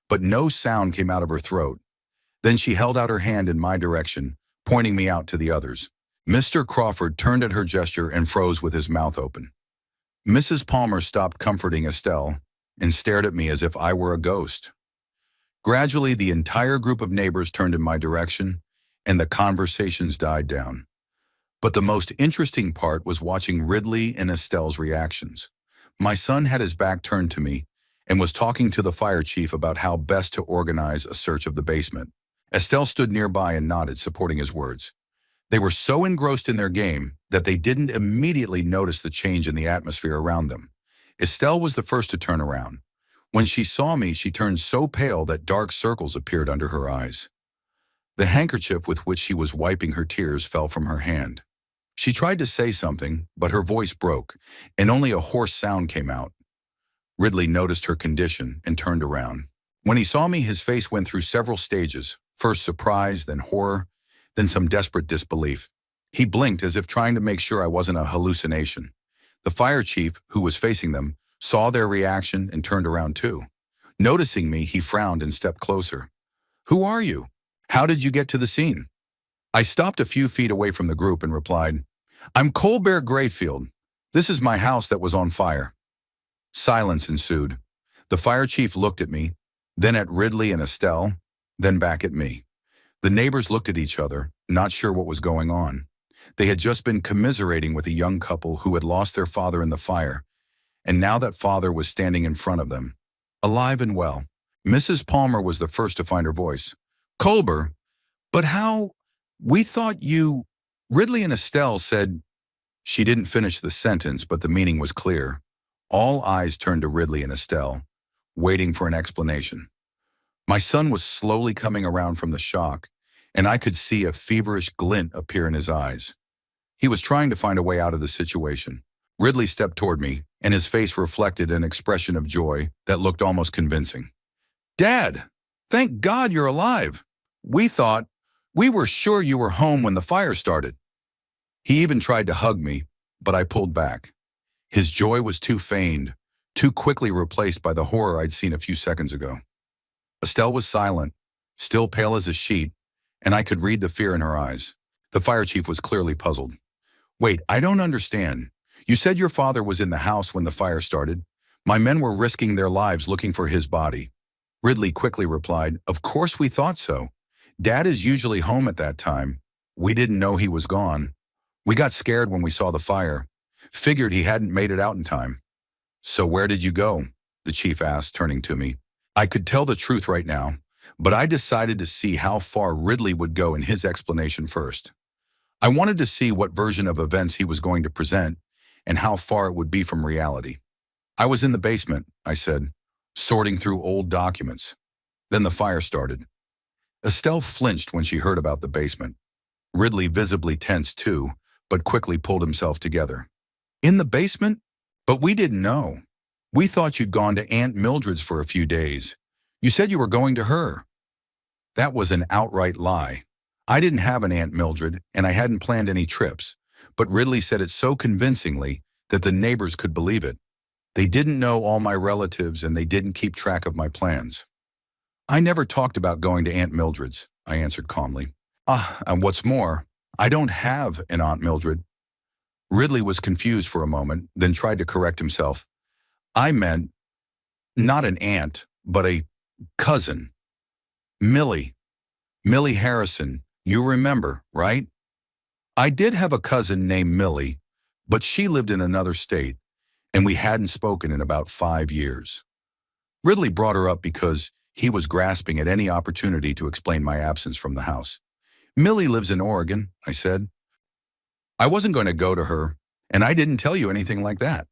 but no sound came out of her throat. Then she held out her hand in my direction, pointing me out to the others. Mr. Crawford turned at her gesture and froze with his mouth open. Mrs. Palmer stopped comforting Estelle and stared at me as if I were a ghost. Gradually, the entire group of neighbors turned in my direction, and the conversations died down. But the most interesting part was watching Ridley and Estelle's reactions. My son had his back turned to me and was talking to the fire chief about how best to organize a search of the basement. Estelle stood nearby and nodded, supporting his words. They were so engrossed in their game that they didn't immediately notice the change in the atmosphere around them. Estelle was the first to turn around. When she saw me, she turned so pale that dark circles appeared under her eyes. The handkerchief with which she was wiping her tears fell from her hand. She tried to say something, but her voice broke, and only a hoarse sound came out. Ridley noticed her condition and turned around. When he saw me, his face went through several stages, first surprise, then horror, then some desperate disbelief. He blinked as if trying to make sure I wasn't a hallucination. The fire chief, who was facing them, saw their reaction and turned around too. Noticing me, he frowned and stepped closer. "Who are you? How did you get to the scene?" I stopped a few feet away from the group and replied, "I'm Colbert Grayfield. This is my house that was on fire." Silence ensued. The fire chief looked at me, then at Ridley and Estelle, then back at me. The neighbors looked at each other, not sure what was going on. They had just been commiserating with a young couple who had lost their father in the fire, and now that father was standing in front of them, alive and well. Mrs. Palmer was the first to find her voice. "Colbert, but how? We thought you—" Ridley and Estelle said. She didn't finish the sentence, but the meaning was clear. All eyes turned to Ridley and Estelle, waiting for an explanation. My son was slowly coming around from the shock, and I could see a feverish glint appear in his eyes. He was trying to find a way out of the situation. Ridley stepped toward me, and his face reflected an expression of joy that looked almost convincing. "Dad, thank God you're alive. We were sure you were home when the fire started." He even tried to hug me, but I pulled back. His joy was too feigned, too quickly replaced by the horror I'd seen a few seconds ago. Estelle was silent, still pale as a sheet, and I could read the fear in her eyes. The fire chief was clearly puzzled. "Wait, I don't understand. You said your father was in the house when the fire started. My men were risking their lives looking for his body." Ridley quickly replied, "Of course we thought so. Dad is usually home at that time. We didn't know he was gone. We got scared when we saw the fire. Figured he hadn't made it out in time." "So where did you go?" the chief asked, turning to me. I could tell the truth right now, but I decided to see how far Ridley would go in his explanation first. I wanted to see what version of events he was going to present and how far it would be from reality. "I was in the basement," I said, sorting through old documents. Then the fire started. Estelle flinched when she heard about the basement. Ridley visibly tensed too, but quickly pulled himself together. "In the basement? But we didn't know. We thought you'd gone to Aunt Mildred's for a few days. You said you were going to her." That was an outright lie. I didn't have an Aunt Mildred, and I hadn't planned any trips, but Ridley said it so convincingly that the neighbors could believe it. They didn't know all my relatives, and they didn't keep track of my plans. "I never talked about going to Aunt Mildred's," I answered calmly. And what's more, I don't have an Aunt Mildred." Ridley was confused for a moment, then tried to correct himself. "I meant not an aunt, but a cousin. Millie. Millie Harrison. You remember, right? I did have a cousin named Millie, but she lived in another state, and we hadn't spoken in about 5 years." Ridley brought her up because he was grasping at any opportunity to explain my absence from the house. "Millie lives in Oregon," I said. "I wasn't going to go to her, and I didn't tell you anything like that."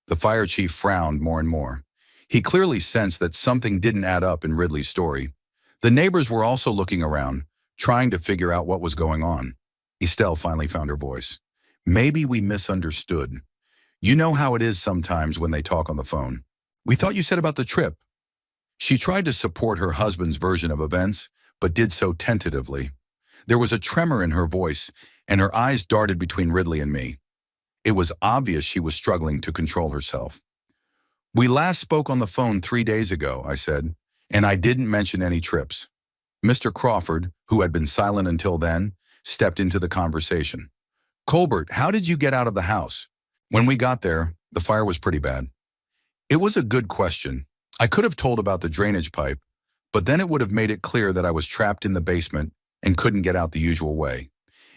The fire chief frowned more and more. He clearly sensed that something didn't add up in Ridley's story. The neighbors were also looking around, trying to figure out what was going on. Estelle finally found her voice. "Maybe we misunderstood. You know how it is sometimes when they talk on the phone. We thought you said about the trip." She tried to support her husband's version of events, but did so tentatively. There was a tremor in her voice, and her eyes darted between Ridley and me. It was obvious she was struggling to control herself. "We last spoke on the phone 3 days ago," I said, "and I didn't mention any trips." Mr. Crawford, who had been silent until then, stepped into the conversation. "Colbert, how did you get out of the house?" "When we got there, the fire was pretty bad." It was a good question. I could have told about the drainage pipe, but then it would have made it clear that I was trapped in the basement and couldn't get out the usual way.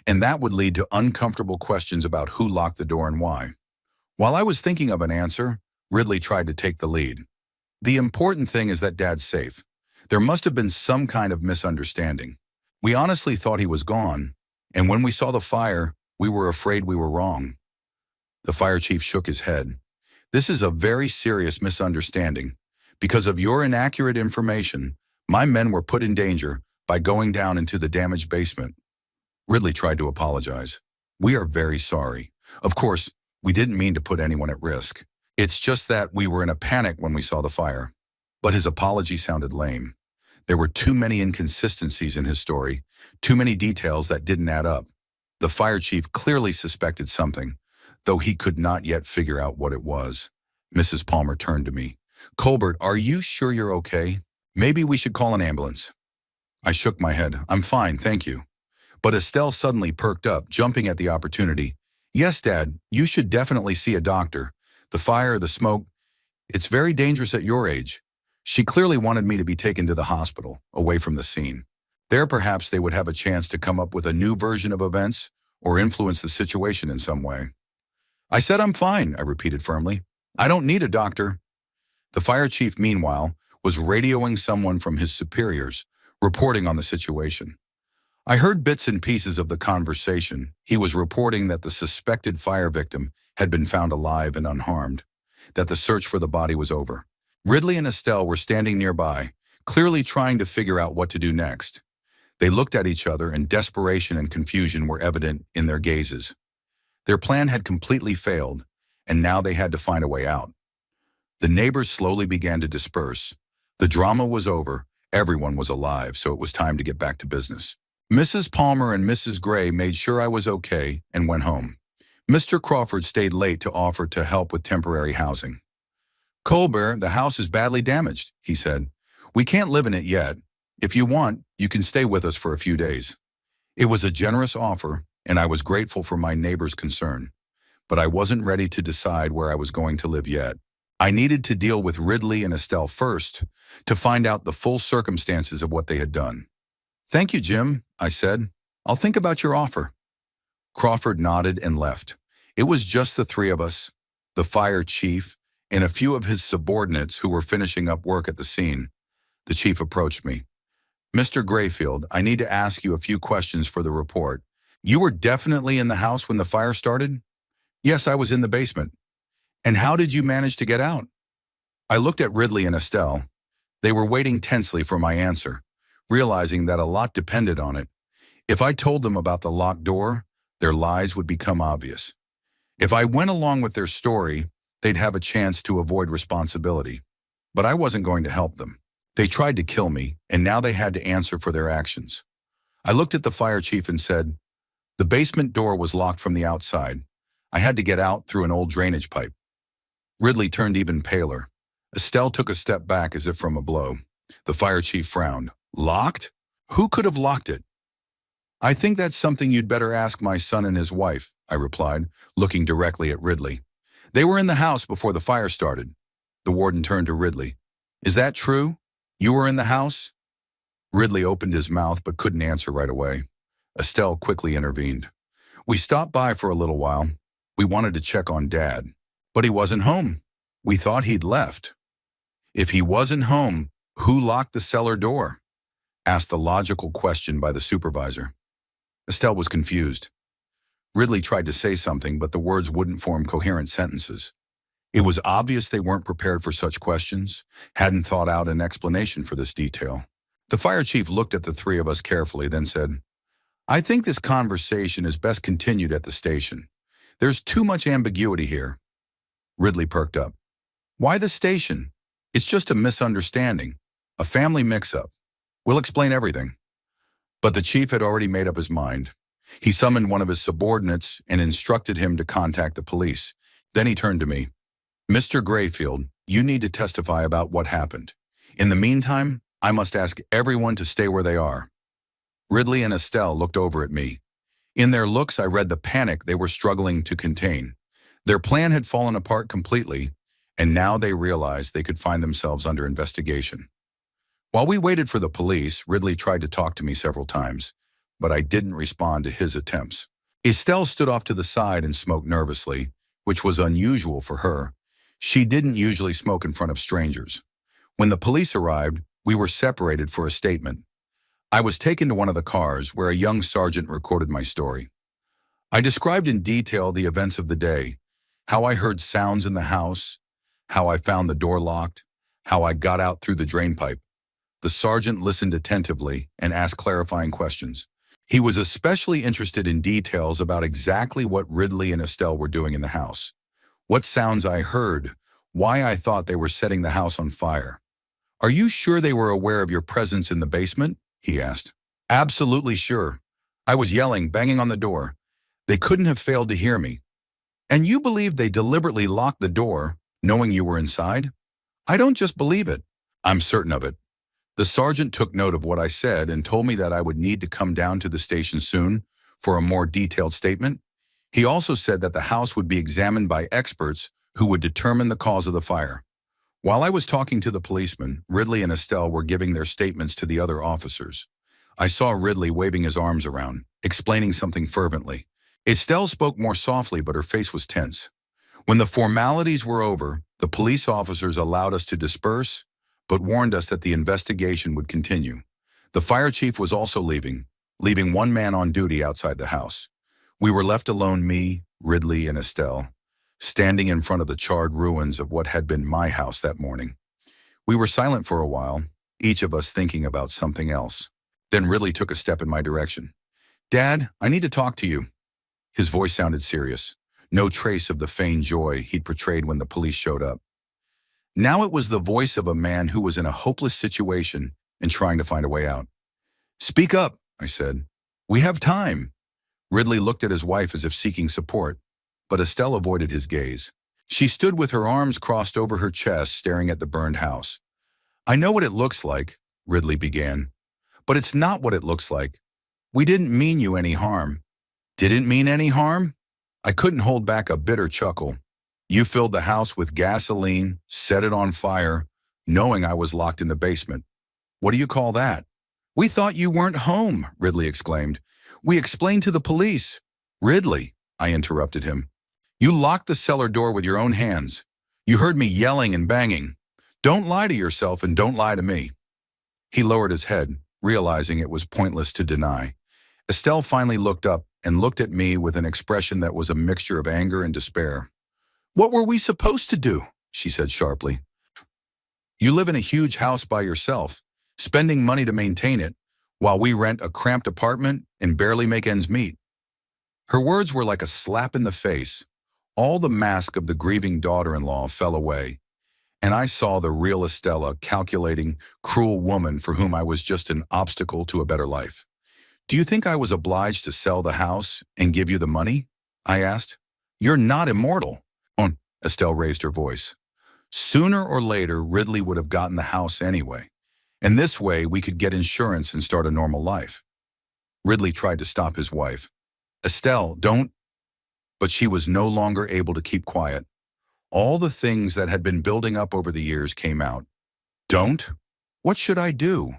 And that would lead to uncomfortable questions about who locked the door and why. While I was thinking of an answer, Ridley tried to take the lead. "The important thing is that Dad's safe. There must have been some kind of misunderstanding. We honestly thought he was gone, and when we saw the fire, we were afraid we were wrong." The fire chief shook his head. "This is a very serious misunderstanding. Because of your inaccurate information, my men were put in danger by going down into the damaged basement. Ridley tried to apologize. We are very sorry. Of course, we didn't mean to put anyone at risk. It's just that we were in a panic when we saw the fire. But his apology sounded lame. There were too many inconsistencies in his story, too many details that didn't add up. The fire chief clearly suspected something, though he could not yet figure out what it was. Mrs. Palmer turned to me. Colbert, are you sure you're okay? Maybe we should call an ambulance. I shook my head. I'm fine, thank you. But Estelle suddenly perked up, jumping at the opportunity. Yes, Dad, you should definitely see a doctor. The fire, the smoke, it's very dangerous at your age. She clearly wanted me to be taken to the hospital, away from the scene. There perhaps they would have a chance to come up with a new version of events or influence the situation in some way. I said I'm fine, I repeated firmly. I don't need a doctor. The fire chief, meanwhile, was radioing someone from his superiors, reporting on the situation. I heard bits and pieces of the conversation. He was reporting that the suspected fire victim had been found alive and unharmed, that the search for the body was over. Ridley and Estelle were standing nearby, clearly trying to figure out what to do next. They looked at each other, and desperation and confusion were evident in their gazes. Their plan had completely failed, and now they had to find a way out. The neighbors slowly began to disperse. The drama was over, everyone was alive, so it was time to get back to business. Mrs. Palmer and Mrs. Gray made sure I was okay and went home. Mr. Crawford stayed late to offer to help with temporary housing. Colbert, the house is badly damaged, he said. We can't live in it yet. If you want, you can stay with us for a few days. It was a generous offer, and I was grateful for my neighbor's concern. But I wasn't ready to decide where I was going to live yet. I needed to deal with Ridley and Estelle first to find out the full circumstances of what they had done. Thank you, Jim, I said. I'll think about your offer. Crawford nodded and left. It was just the three of us, the fire chief, and a few of his subordinates who were finishing up work at the scene. The chief approached me. Mr. Grayfield, I need to ask you a few questions for the report. You were definitely in the house when the fire started? Yes, I was in the basement. And how did you manage to get out? I looked at Ridley and Estelle. They were waiting tensely for my answer, realizing that a lot depended on it. If I told them about the locked door, their lies would become obvious. If I went along with their story, they'd have a chance to avoid responsibility. But I wasn't going to help them. They tried to kill me, and now they had to answer for their actions. I looked at the fire chief and said, the basement door was locked from the outside. I had to get out through an old drainage pipe. Ridley turned even paler. Estelle took a step back as if from a blow. The fire chief frowned. Locked? Who could have locked it? I think that's something you'd better ask my son and his wife, I replied, looking directly at Ridley. They were in the house before the fire started. The warden turned to Ridley. Is that true? You were in the house? Ridley opened his mouth but couldn't answer right away. Estelle quickly intervened. We stopped by for a little while. We wanted to check on Dad, but he wasn't home. We thought he'd left. If he wasn't home, who locked the cellar door? Asked the logical question by the supervisor. Estelle was confused. Ridley tried to say something, but the words wouldn't form coherent sentences. It was obvious they weren't prepared for such questions, hadn't thought out an explanation for this detail. The fire chief looked at the three of us carefully, then said, I think this conversation is best continued at the station. There's too much ambiguity here. Ridley perked up. Why the station? It's just a misunderstanding, a family mix-up. We'll explain everything. But the chief had already made up his mind. He summoned one of his subordinates and instructed him to contact the police. Then he turned to me. Mr. Grayfield, you need to testify about what happened. In the meantime, I must ask everyone to stay where they are. Ridley and Estelle looked over at me. In their looks, I read the panic they were struggling to contain. Their plan had fallen apart completely, and now they realized they could find themselves under investigation. While we waited for the police, Ridley tried to talk to me several times, but I didn't respond to his attempts. Estelle stood off to the side and smoked nervously, which was unusual for her. She didn't usually smoke in front of strangers. When the police arrived, we were separated for a statement. I was taken to one of the cars where a young sergeant recorded my story. I described in detail the events of the day, how I heard sounds in the house, how I found the door locked, how I got out through the drain pipe. The sergeant listened attentively and asked clarifying questions. He was especially interested in details about exactly what Ridley and Estelle were doing in the house, what sounds I heard, why I thought they were setting the house on fire. "Are you sure they were aware of your presence in the basement?" he asked. "Absolutely sure. I was yelling, banging on the door. They couldn't have failed to hear me." "And you believe they deliberately locked the door, knowing you were inside?" "I don't just believe it. I'm certain of it." The sergeant took note of what I said and told me that I would need to come down to the station soon for a more detailed statement. He also said that the house would be examined by experts who would determine the cause of the fire. While I was talking to the policeman, Ridley and Estelle were giving their statements to the other officers. I saw Ridley waving his arms around, explaining something fervently. Estelle spoke more softly, but her face was tense. When the formalities were over, the police officers allowed us to disperse, but warned us that the investigation would continue. The fire chief was also leaving one man on duty outside the house. We were left alone, me, Ridley, and Estelle, standing in front of the charred ruins of what had been my house that morning. We were silent for a while, each of us thinking about something else. Then Ridley took a step in my direction. "Dad, I need to talk to you." His voice sounded serious, no trace of the feigned joy he'd portrayed when the police showed up. Now it was the voice of a man who was in a hopeless situation and trying to find a way out. "Speak up," I said. "We have time." Ridley looked at his wife as if seeking support, but Estelle avoided his gaze. She stood with her arms crossed over her chest, staring at the burned house. "I know what it looks like," Ridley began, "but it's not what it looks like. We didn't mean you any harm." "Didn't mean any harm?" I couldn't hold back a bitter chuckle. "You filled the house with gasoline, set it on fire, knowing I was locked in the basement. What do you call that?" "We thought you weren't home," Ridley exclaimed. "We explained to the police." "Ridley," I interrupted him, "you locked the cellar door with your own hands. You heard me yelling and banging. Don't lie to yourself and don't lie to me." He lowered his head, realizing it was pointless to deny. Estelle finally looked up and looked at me with an expression that was a mixture of anger and despair. "What were we supposed to do?" she said sharply. "You live in a huge house by yourself, spending money to maintain it, while we rent a cramped apartment and barely make ends meet." Her words were like a slap in the face. All the mask of the grieving daughter-in-law fell away, and I saw the real Estella, calculating, cruel woman for whom I was just an obstacle to a better life. "Do you think I was obliged to sell the house and give you the money?" I asked. "You're not immortal." Estelle raised her voice. "Sooner or later, Ridley would have gotten the house anyway, and this way we could get insurance and start a normal life." Ridley tried to stop his wife. "Estelle, don't..." But she was no longer able to keep quiet. All the things that had been building up over the years came out. "Don't? What should I do?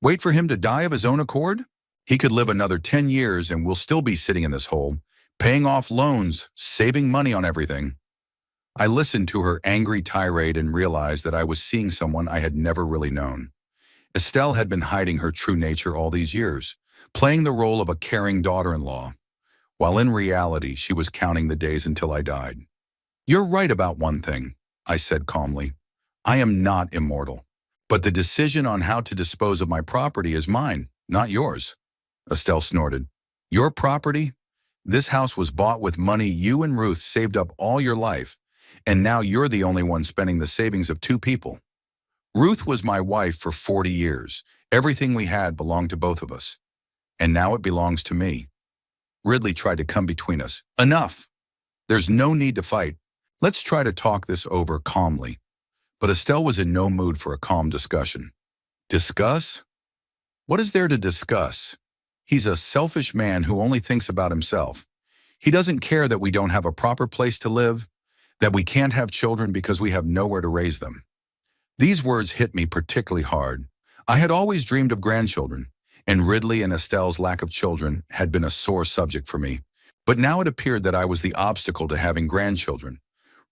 Wait for him to die of his own accord? He could live another 10 years and we'll still be sitting in this hole, paying off loans, saving money on everything." I listened to her angry tirade and realized that I was seeing someone I had never really known. Estelle had been hiding her true nature all these years, playing the role of a caring daughter-in-law, while in reality she was counting the days until I died. "You're right about one thing," I said calmly. "I am not immortal, but the decision on how to dispose of my property is mine, not yours." Estelle snorted. "Your property? This house was bought with money you and Ruth saved up all your life, and now you're the only one spending the savings of two people. Ruth was my wife for 40 years. Everything we had belonged to both of us. And now it belongs to me." Ridley tried to come between us. "Enough. There's no need to fight. Let's try to talk this over calmly." But Estelle was in no mood for a calm discussion. "Discuss? What is there to discuss? He's a selfish man who only thinks about himself. He doesn't care that we don't have a proper place to live, that we can't have children because we have nowhere to raise them." These words hit me particularly hard. I had always dreamed of grandchildren, and Ridley and Estelle's lack of children had been a sore subject for me. But now it appeared that I was the obstacle to having grandchildren,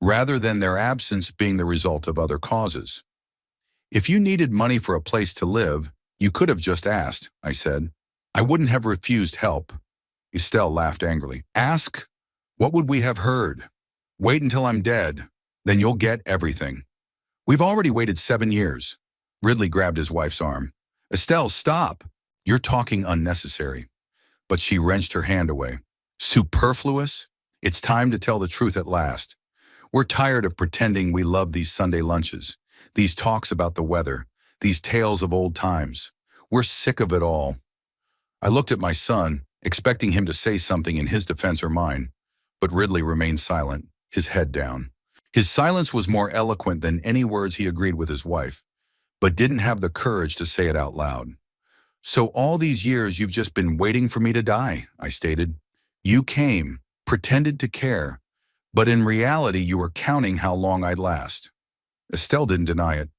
rather than their absence being the result of other causes. "If you needed money for a place to live, you could have just asked," I said. "I wouldn't have refused help." Estelle laughed angrily. "Ask? What would we have heard? Wait until I'm dead, then you'll get everything." We've already waited 7 years. Ridley grabbed his wife's arm. Estelle, stop. You're talking unnecessary. But she wrenched her hand away. Superfluous? It's time to tell the truth at last. We're tired of pretending we love these Sunday lunches, these talks about the weather, these tales of old times. We're sick of it all. I looked at my son, expecting him to say something in his defense or mine, but Ridley remained silent, his head down. His silence was more eloquent than any words he agreed with his wife, but didn't have the courage to say it out loud. So all these years you've just been waiting for me to die, I stated. You came, pretended to care, but in reality you were counting how long I'd last. Estelle didn't deny it.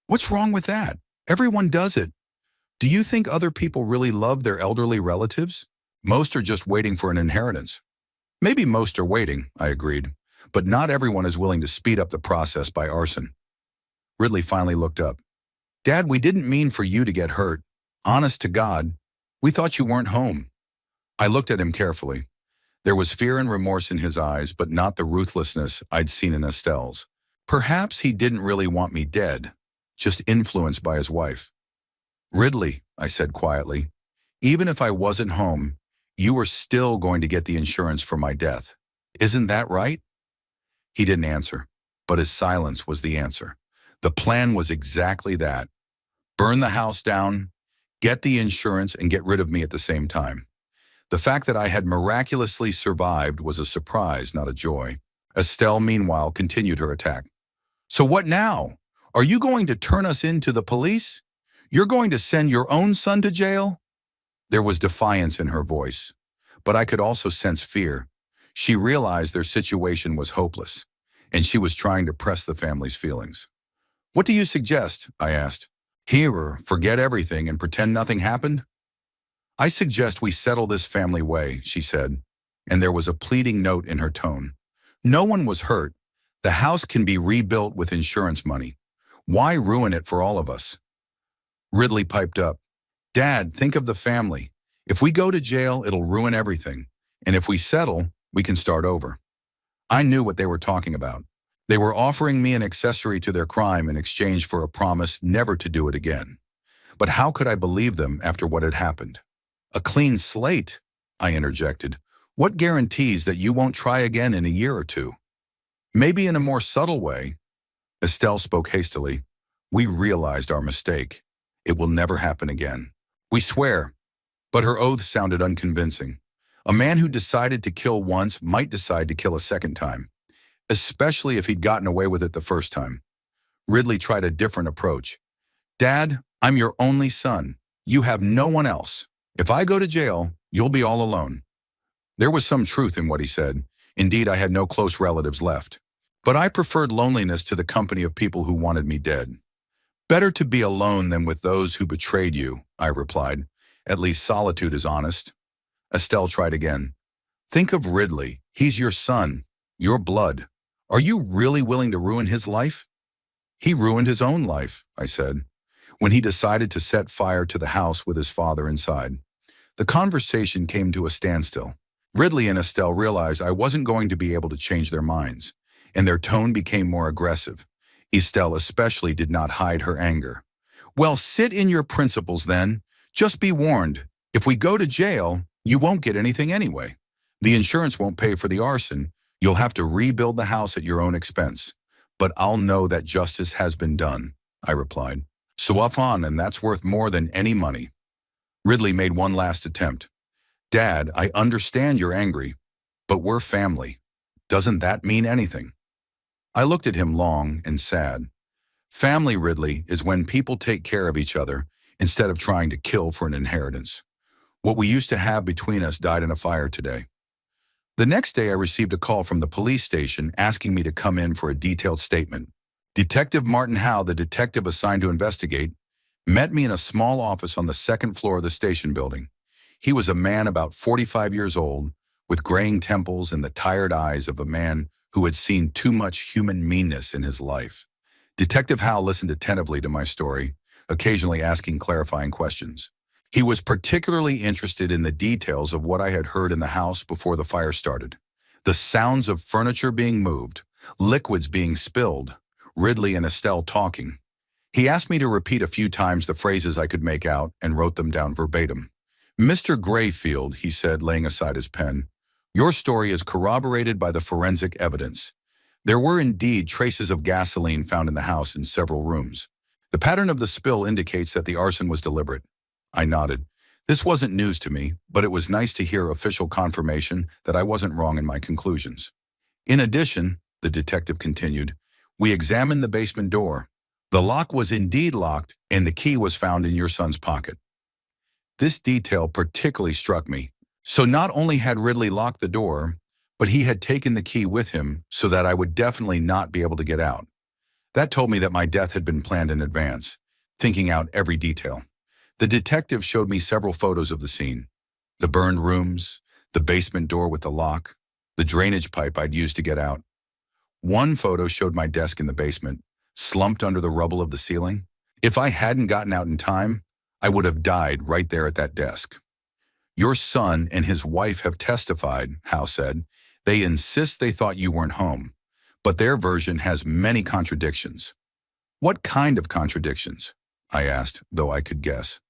What's wrong with that? Everyone does it. Do you think other people really love their elderly relatives? Most are just waiting for an inheritance. Maybe most are waiting, I agreed, but not everyone is willing to speed up the process by arson. Ridley finally looked up. Dad, we didn't mean for you to get hurt. Honest to God, we thought you weren't home. I looked at him carefully. There was fear and remorse in his eyes, but not the ruthlessness I'd seen in Estelle's. Perhaps he didn't really want me dead, just influenced by his wife. Ridley, I said quietly, even if I wasn't home, you were still going to get the insurance for my death. Isn't that right? He didn't answer, but his silence was the answer. The plan was exactly that. Burn the house down, get the insurance, and get rid of me at the same time. The fact that I had miraculously survived was a surprise, not a joy. Estelle, meanwhile, continued her attack. So what now? Are you going to turn us in to the police? You're going to send your own son to jail? There was defiance in her voice, but I could also sense fear. She realized their situation was hopeless, and she was trying to press the family's feelings. What do you suggest? I asked. Here, or forget everything and pretend nothing happened? I suggest we settle this family way, she said, and there was a pleading note in her tone. No one was hurt. The house can be rebuilt with insurance money. Why ruin it for all of us? Ridley piped up. Dad, think of the family. If we go to jail, it'll ruin everything. And if we settle, we can start over. I knew what they were talking about. They were offering me an accessory to their crime in exchange for a promise never to do it again. But how could I believe them after what had happened? A clean slate, I interjected. What guarantees that you won't try again in a year or two? Maybe in a more subtle way. Estelle spoke hastily. We realized our mistake. It will never happen again. We swear. But her oath sounded unconvincing. A man who decided to kill once might decide to kill a second time, especially if he'd gotten away with it the first time. Ridley tried a different approach. Dad, I'm your only son. You have no one else. If I go to jail, you'll be all alone. There was some truth in what he said. Indeed, I had no close relatives left. But I preferred loneliness to the company of people who wanted me dead. Better to be alone than with those who betrayed you, I replied. At least solitude is honest. Estelle tried again. Think of Ridley. He's your son, your blood. Are you really willing to ruin his life? He ruined his own life, I said, when he decided to set fire to the house with his father inside. The conversation came to a standstill. Ridley and Estelle realized I wasn't going to be able to change their minds, and their tone became more aggressive. Estelle especially did not hide her anger. Well, sit in your principles then. Just be warned. If we go to jail, you won't get anything anyway. The insurance won't pay for the arson. You'll have to rebuild the house at your own expense. But I'll know that justice has been done, I replied. So up on, and that's worth more than any money. Ridley made one last attempt. Dad, I understand you're angry, but we're family. Doesn't that mean anything? I looked at him long and sad. Family, Ridley, is when people take care of each other instead of trying to kill for an inheritance. What we used to have between us died in a fire today. The next day I received a call from the police station asking me to come in for a detailed statement. Detective Martin Howe, the detective assigned to investigate, met me in a small office on the second floor of the station building. He was a man about 45 years old, with graying temples and the tired eyes of a man who had seen too much human meanness in his life. Detective Howe listened attentively to my story, occasionally asking clarifying questions. He was particularly interested in the details of what I had heard in the house before the fire started. The sounds of furniture being moved, liquids being spilled, Ridley and Estelle talking. He asked me to repeat a few times the phrases I could make out and wrote them down verbatim. "Mr. Grayfield," he said, laying aside his pen, "your story is corroborated by the forensic evidence. There were indeed traces of gasoline found in the house in several rooms. The pattern of the spill indicates that the arson was deliberate." I nodded. This wasn't news to me, but it was nice to hear official confirmation that I wasn't wrong in my conclusions. "In addition," the detective continued, "we examined the basement door. The lock was indeed locked, and the key was found in your son's pocket." This detail particularly struck me. So not only had Ridley locked the door, but he had taken the key with him so that I would definitely not be able to get out. That told me that my death had been planned in advance, thinking out every detail. The detective showed me several photos of the scene. The burned rooms, the basement door with the lock, the drainage pipe I'd used to get out. One photo showed my desk in the basement, slumped under the rubble of the ceiling. If I hadn't gotten out in time, I would have died right there at that desk. "Your son and his wife have testified," Howe said. "They insist they thought you weren't home, but their version has many contradictions." "What kind of contradictions?" I asked, though I could guess.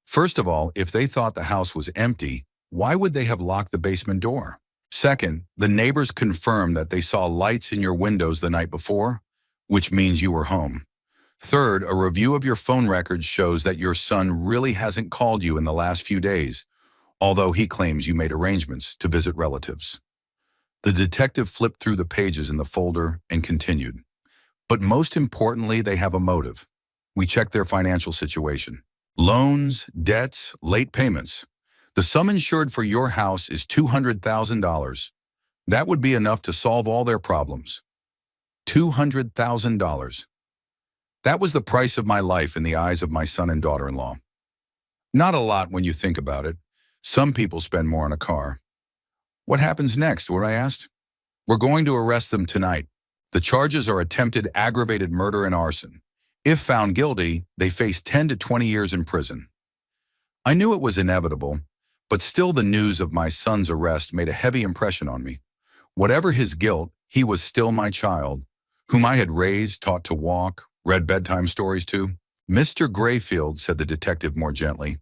"First of all, if they thought the house was empty, why would they have locked the basement door? Second, the neighbors confirmed that they saw lights in your windows the night before, which means you were home. Third, a review of your phone records shows that your son really hasn't called you in the last few days, although he claims you made arrangements to visit relatives." The detective flipped through the pages in the folder and continued. "But most importantly, they have a motive. We checked their financial situation. Loans, debts, late payments. The sum insured for your house is $200,000. That would be enough to solve all their problems. $200,000. That was the price of my life in the eyes of my son and daughter-in-law. Not a lot when you think about it. Some people spend more on a car." "What happens next?" I asked. "We're going to arrest them tonight. The charges are attempted aggravated murder and arson. If found guilty, they face 10 to 20 years in prison." I knew it was inevitable, but still the news of my son's arrest made a heavy impression on me. Whatever his guilt, he was still my child, whom I had raised, taught to walk, read bedtime stories to. "Mr. Grayfield," said the detective more gently,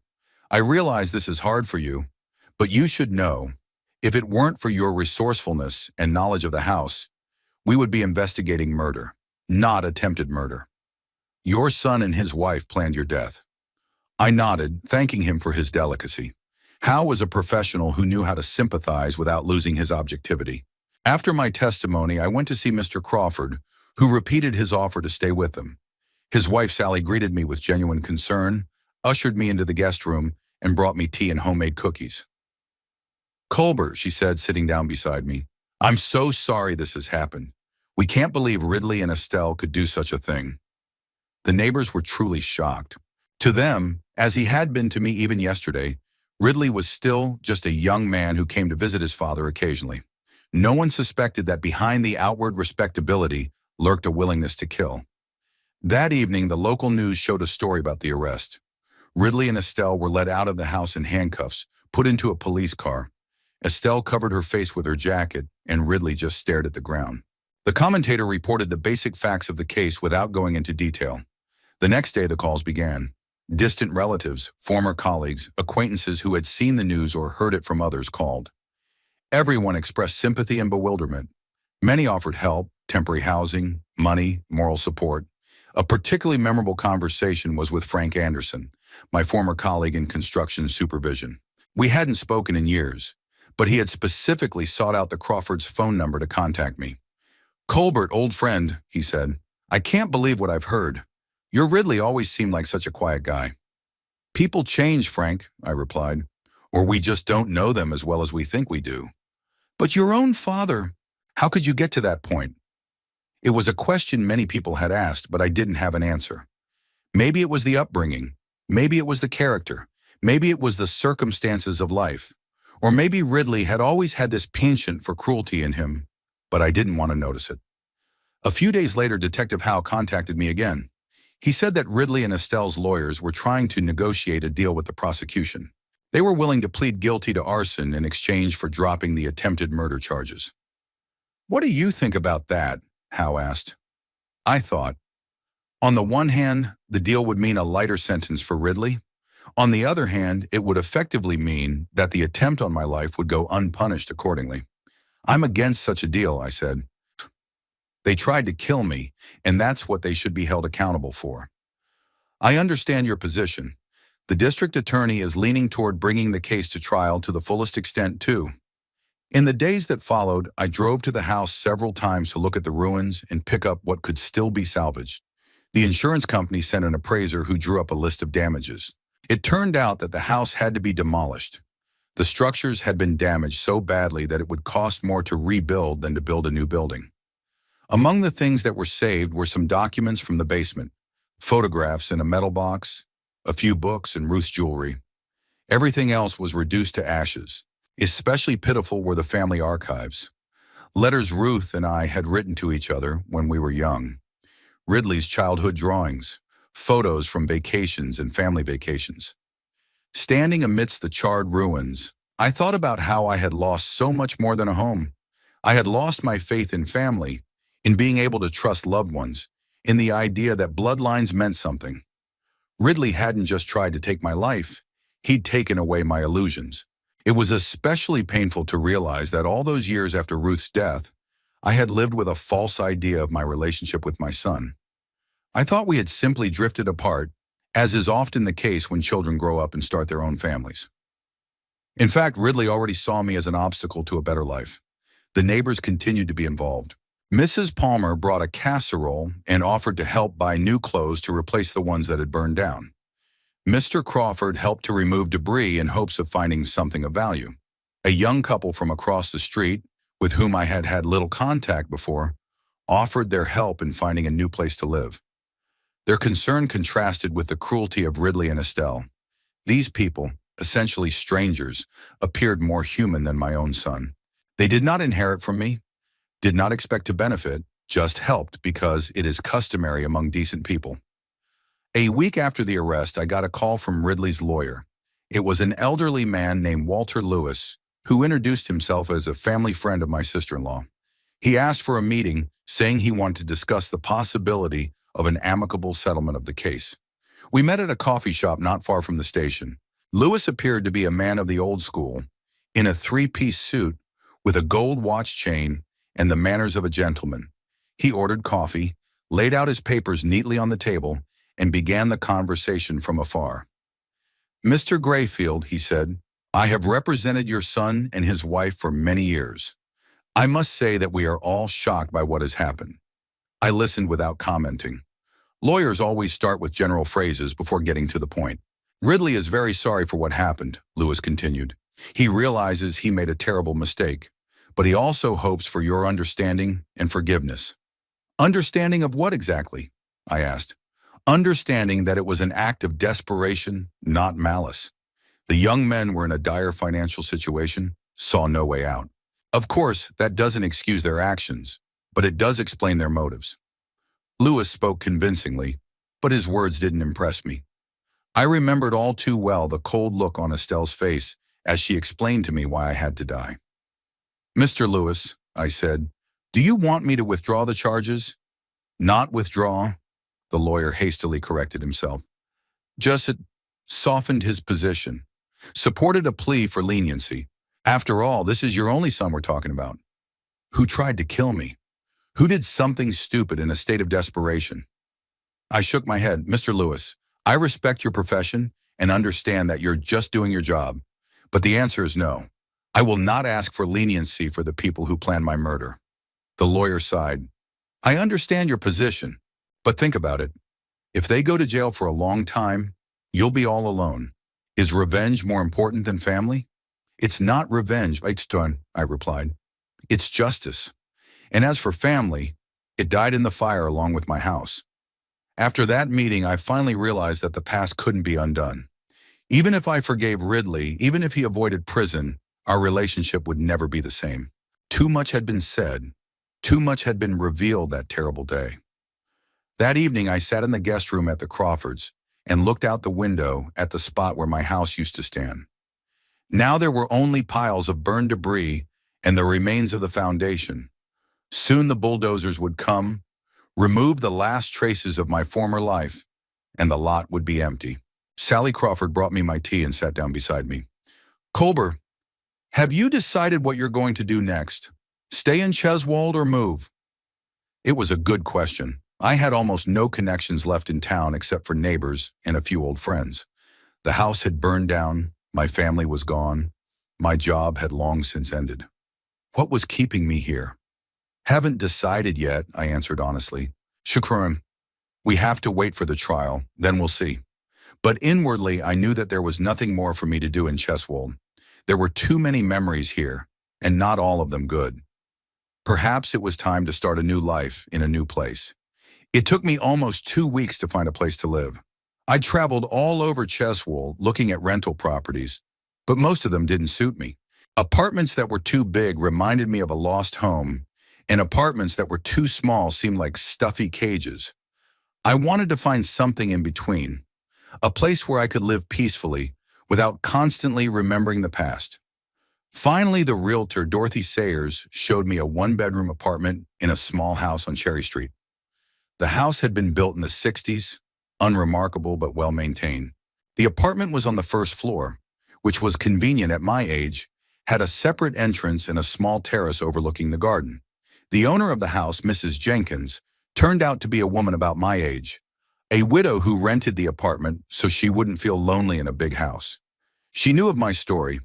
"I realize this is hard for you, but you should know, if it weren't for your resourcefulness and knowledge of the house, we would be investigating murder, not attempted murder. Your son and his wife planned your death." I nodded, thanking him for his delicacy. Howe was a professional who knew how to sympathize without losing his objectivity. After my testimony, I went to see Mr. Crawford, who repeated his offer to stay with them. His wife, Sally, greeted me with genuine concern, ushered me into the guest room, and brought me tea and homemade cookies. "Colbert," she said, sitting down beside me, "I'm so sorry this has happened. We can't believe Ridley and Estelle could do such a thing." The neighbors were truly shocked. To them, as he had been to me even yesterday, Ridley was still just a young man who came to visit his father occasionally. No one suspected that behind the outward respectability lurked a willingness to kill. That evening, the local news showed a story about the arrest. Ridley and Estelle were led out of the house in handcuffs, put into a police car. Estelle covered her face with her jacket, and Ridley just stared at the ground. The commentator reported the basic facts of the case without going into detail. The next day, the calls began. Distant relatives, former colleagues, acquaintances who had seen the news or heard it from others called. Everyone expressed sympathy and bewilderment. Many offered help, temporary housing, money, moral support. A particularly memorable conversation was with Frank Anderson, my former colleague in construction supervision. We hadn't spoken in years, but he had specifically sought out the Crawfords' phone number to contact me. "Colbert, old friend," he said, "I can't believe what I've heard. Your Ridley always seemed like such a quiet guy." "People change, Frank," I replied, "or we just don't know them as well as we think we do." "But your own father, how could you get to that point?" It was a question many people had asked, but I didn't have an answer. Maybe it was the upbringing. Maybe it was the character. Maybe it was the circumstances of life. Or maybe Ridley had always had this penchant for cruelty in him, but I didn't want to notice it. A few days later, Detective Howe contacted me again. He said that Ridley and Estelle's lawyers were trying to negotiate a deal with the prosecution. They were willing to plead guilty to arson in exchange for dropping the attempted murder charges. "What do you think about that?" Howe asked. I thought. On the one hand, the deal would mean a lighter sentence for Ridley. On the other hand, it would effectively mean that the attempt on my life would go unpunished accordingly. I'm against such a deal, I said. They tried to kill me, and that's what they should be held accountable for. I understand your position. The district attorney is leaning toward bringing the case to trial to the fullest extent, too. In the days that followed, I drove to the house several times to look at the ruins and pick up what could still be salvaged. The insurance company sent an appraiser who drew up a list of damages. It turned out that the house had to be demolished. The structures had been damaged so badly that it would cost more to rebuild than to build a new building. Among the things that were saved were some documents from the basement, photographs in a metal box, a few books, and Ruth's jewelry. Everything else was reduced to ashes. Especially pitiful were the family archives. Letters Ruth and I had written to each other when we were young. Ridley's childhood drawings, photos from vacations and family vacations. Standing amidst the charred ruins, I thought about how I had lost so much more than a home. I had lost my faith in family, in being able to trust loved ones, in the idea that bloodlines meant something. Ridley hadn't just tried to take my life, he'd taken away my illusions. It was especially painful to realize that all those years after Ruth's death, I had lived with a false idea of my relationship with my son. I thought we had simply drifted apart, as is often the case when children grow up and start their own families. In fact, Ridley already saw me as an obstacle to a better life. The neighbors continued to be involved. Mrs. Palmer brought a casserole and offered to help buy new clothes to replace the ones that had burned down. Mr. Crawford helped to remove debris in hopes of finding something of value. A young couple from across the street, with whom I had had little contact before, offered their help in finding a new place to live. Their concern contrasted with the cruelty of Ridley and Estelle. These people, essentially strangers, appeared more human than my own son. They did not inherit from me, did not expect to benefit, just helped because it is customary among decent people. A week after the arrest, I got a call from Ridley's lawyer. It was an elderly man named Walter Lewis, who introduced himself as a family friend of my sister-in-law. He asked for a meeting, saying he wanted to discuss the possibility of an amicable settlement of the case. We met at a coffee shop not far from the station. Lewis appeared to be a man of the old school, in a three-piece suit with a gold watch chain and the manners of a gentleman. He ordered coffee, laid out his papers neatly on the table, and began the conversation from afar. "Mr. Grayfield," he said, "I have represented your son and his wife for many years. I must say that we are all shocked by what has happened." I listened without commenting. Lawyers always start with general phrases before getting to the point. "Ridley is very sorry for what happened," Lewis continued. "He realizes he made a terrible mistake, but he also hopes for your understanding and forgiveness." "Understanding of what exactly?" I asked. "Understanding that it was an act of desperation, not malice. The young men were in a dire financial situation, saw no way out. Of course, that doesn't excuse their actions, but it does explain their motives." Lewis spoke convincingly, but his words didn't impress me. I remembered all too well the cold look on Estelle's face as she explained to me why I had to die. "Mr. Lewis," I said, "do you want me to withdraw the charges?" "Not withdraw," the lawyer hastily corrected himself. "Just softened his position, supported a plea for leniency. After all, this is your only son we're talking about, who tried to kill me, who did something stupid in a state of desperation." I shook my head. "Mr. Lewis, I respect your profession and understand that you're just doing your job, but the answer is no. I will not ask for leniency for the people who planned my murder." The lawyer sighed. "I understand your position, but think about it. If they go to jail for a long time, you'll be all alone. Is revenge more important than family?" "It's not revenge, I replied. "It's justice. And as for family, it died in the fire along with my house." After that meeting, I finally realized that the past couldn't be undone. Even if I forgave Ridley, even if he avoided prison, our relationship would never be the same. Too much had been said. Too much had been revealed that terrible day. That evening, I sat in the guest room at the Crawfords and looked out the window at the spot where my house used to stand. Now there were only piles of burned debris and the remains of the foundation. Soon the bulldozers would come, remove the last traces of my former life, and the lot would be empty. Sally Crawford brought me my tea and sat down beside me. Colbert, have you decided what you're going to do next? Stay in Cheswold or move? It was a good question. I had almost no connections left in town except for neighbors and a few old friends. The house had burned down, my family was gone, my job had long since ended. What was keeping me here? Haven't decided yet, I answered honestly. Shukran, we have to wait for the trial, then we'll see. But inwardly, I knew that there was nothing more for me to do in Cheswold. There were too many memories here, and not all of them good. Perhaps it was time to start a new life in a new place. It took me almost 2 weeks to find a place to live. I traveled all over Cheswold looking at rental properties, but most of them didn't suit me. Apartments that were too big reminded me of a lost home, and apartments that were too small seemed like stuffy cages. I wanted to find something in between, a place where I could live peacefully without constantly remembering the past. Finally, the realtor, Dorothy Sayers, showed me a one-bedroom apartment in a small house on Cherry Street. The house had been built in the 60s, unremarkable but well-maintained. The apartment was on the first floor, which was convenient at my age, had a separate entrance and a small terrace overlooking the garden. The owner of the house, Mrs. Jenkins, turned out to be a woman about my age, a widow who rented the apartment so she wouldn't feel lonely in a big house. She knew of my story.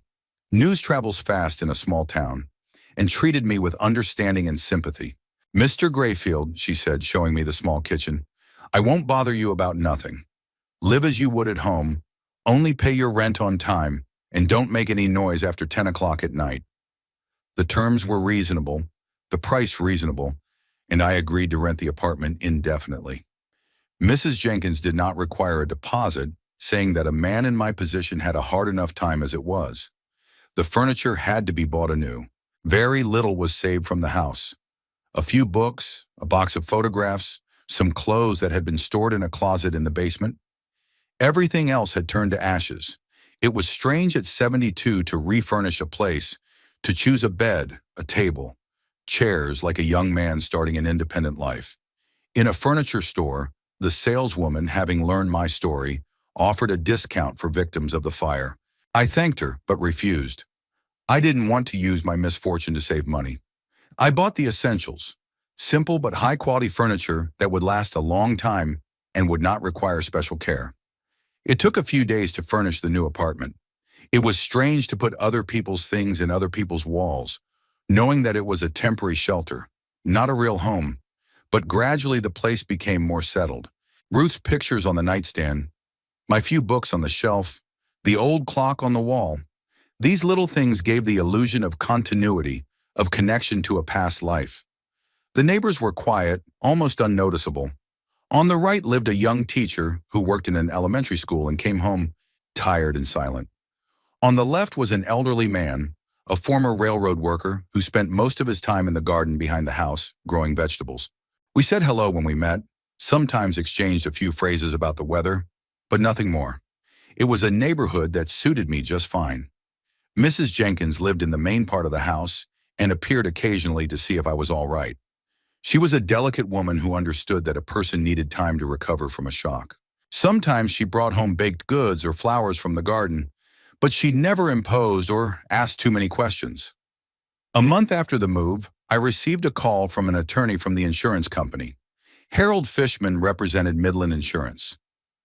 News travels fast in a small town, and treated me with understanding and sympathy. Mr. Grayfield, she said, showing me the small kitchen, I won't bother you about nothing. Live as you would at home, only pay your rent on time, and don't make any noise after 10 o'clock at night. The terms were reasonable, the price reasonable, and I agreed to rent the apartment indefinitely. Mrs. Jenkins did not require a deposit, saying that a man in my position had a hard enough time as it was. The furniture had to be bought anew. Very little was saved from the house. A few books, a box of photographs, some clothes that had been stored in a closet in the basement. Everything else had turned to ashes. It was strange at 72 to refurnish a place, to choose a bed, a table, chairs like a young man starting an independent life. In a furniture store, the saleswoman, having learned my story, offered a discount for victims of the fire. I thanked her, but refused. I didn't want to use my misfortune to save money. I bought the essentials, simple but high-quality furniture that would last a long time and would not require special care. It took a few days to furnish the new apartment. It was strange to put other people's things in other people's walls, knowing that it was a temporary shelter, not a real home. But gradually the place became more settled. Ruth's pictures on the nightstand, my few books on the shelf, the old clock on the wall. These little things gave the illusion of continuity, of connection to a past life. The neighbors were quiet, almost unnoticeable. On the right lived a young teacher who worked in an elementary school and came home tired and silent. On the left was an elderly man, a former railroad worker who spent most of his time in the garden behind the house, growing vegetables. We said hello when we met, sometimes exchanged a few phrases about the weather, but nothing more. It was a neighborhood that suited me just fine. Mrs. Jenkins lived in the main part of the house and appeared occasionally to see if I was all right. She was a delicate woman who understood that a person needed time to recover from a shock. Sometimes she brought home baked goods or flowers from the garden, but she never imposed or asked too many questions. A month after the move, I received a call from an attorney from the insurance company. Harold Fishman represented Midland Insurance,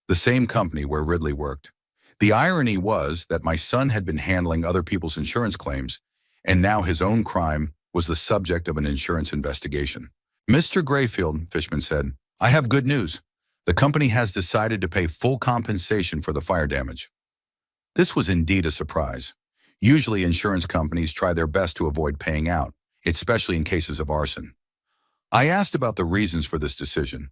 the same company where Ridley worked. The irony was that my son had been handling other people's insurance claims, and now his own crime was the subject of an insurance investigation. Mr. Grayfield, Fishman said, I have good news. The company has decided to pay full compensation for the fire damage. This was indeed a surprise. Usually insurance companies try their best to avoid paying out, especially in cases of arson. I asked about the reasons for this decision.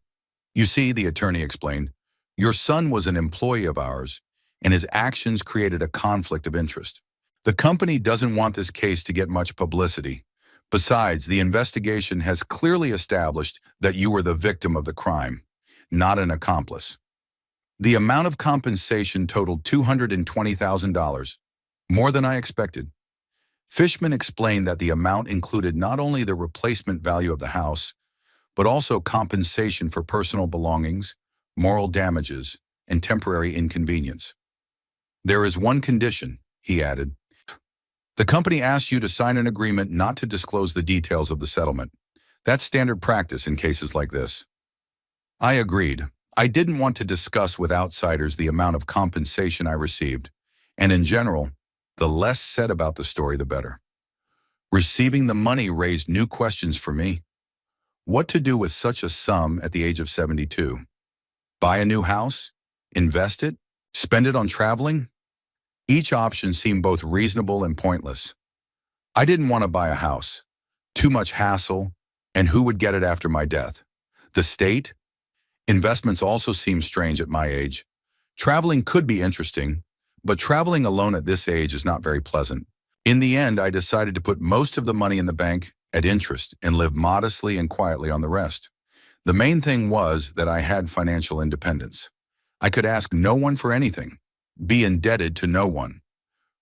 You see, the attorney explained, your son was an employee of ours, and his actions created a conflict of interest. The company doesn't want this case to get much publicity. Besides, the investigation has clearly established that you were the victim of the crime, not an accomplice. The amount of compensation totaled $220,000, more than I expected. Fishman explained that the amount included not only the replacement value of the house, but also compensation for personal belongings, moral damages, and temporary inconvenience. There is one condition, he added. The company asks you to sign an agreement not to disclose the details of the settlement. That's standard practice in cases like this. I agreed. I didn't want to discuss with outsiders the amount of compensation I received, and in general, the less said about the story, the better. Receiving the money raised new questions for me. What to do with such a sum at the age of 72? Buy a new house? Invest it? Spend it on traveling? Each option seemed both reasonable and pointless. I didn't want to buy a house. Too much hassle, and who would get it after my death? The state? Investments also seemed strange at my age. Traveling could be interesting, but traveling alone at this age is not very pleasant. In the end, I decided to put most of the money in the bank at interest and live modestly and quietly on the rest. The main thing was that I had financial independence. I could ask no one for anything, be indebted to no one.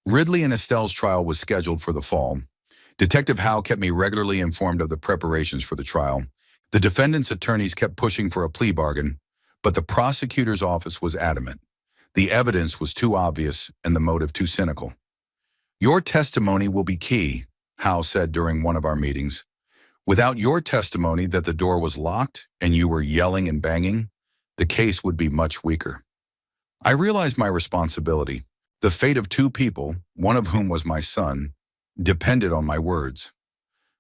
Ridley and Estelle's trial was scheduled for the fall. Detective Howe kept me regularly informed of the preparations for the trial. The defendant's attorneys kept pushing for a plea bargain, but the prosecutor's office was adamant. The evidence was too obvious and the motive too cynical. Your testimony will be key, Howe said during one of our meetings. Without your testimony that the door was locked and you were yelling and banging, the case would be much weaker. I realized my responsibility. The fate of two people, one of whom was my son, depended on my words.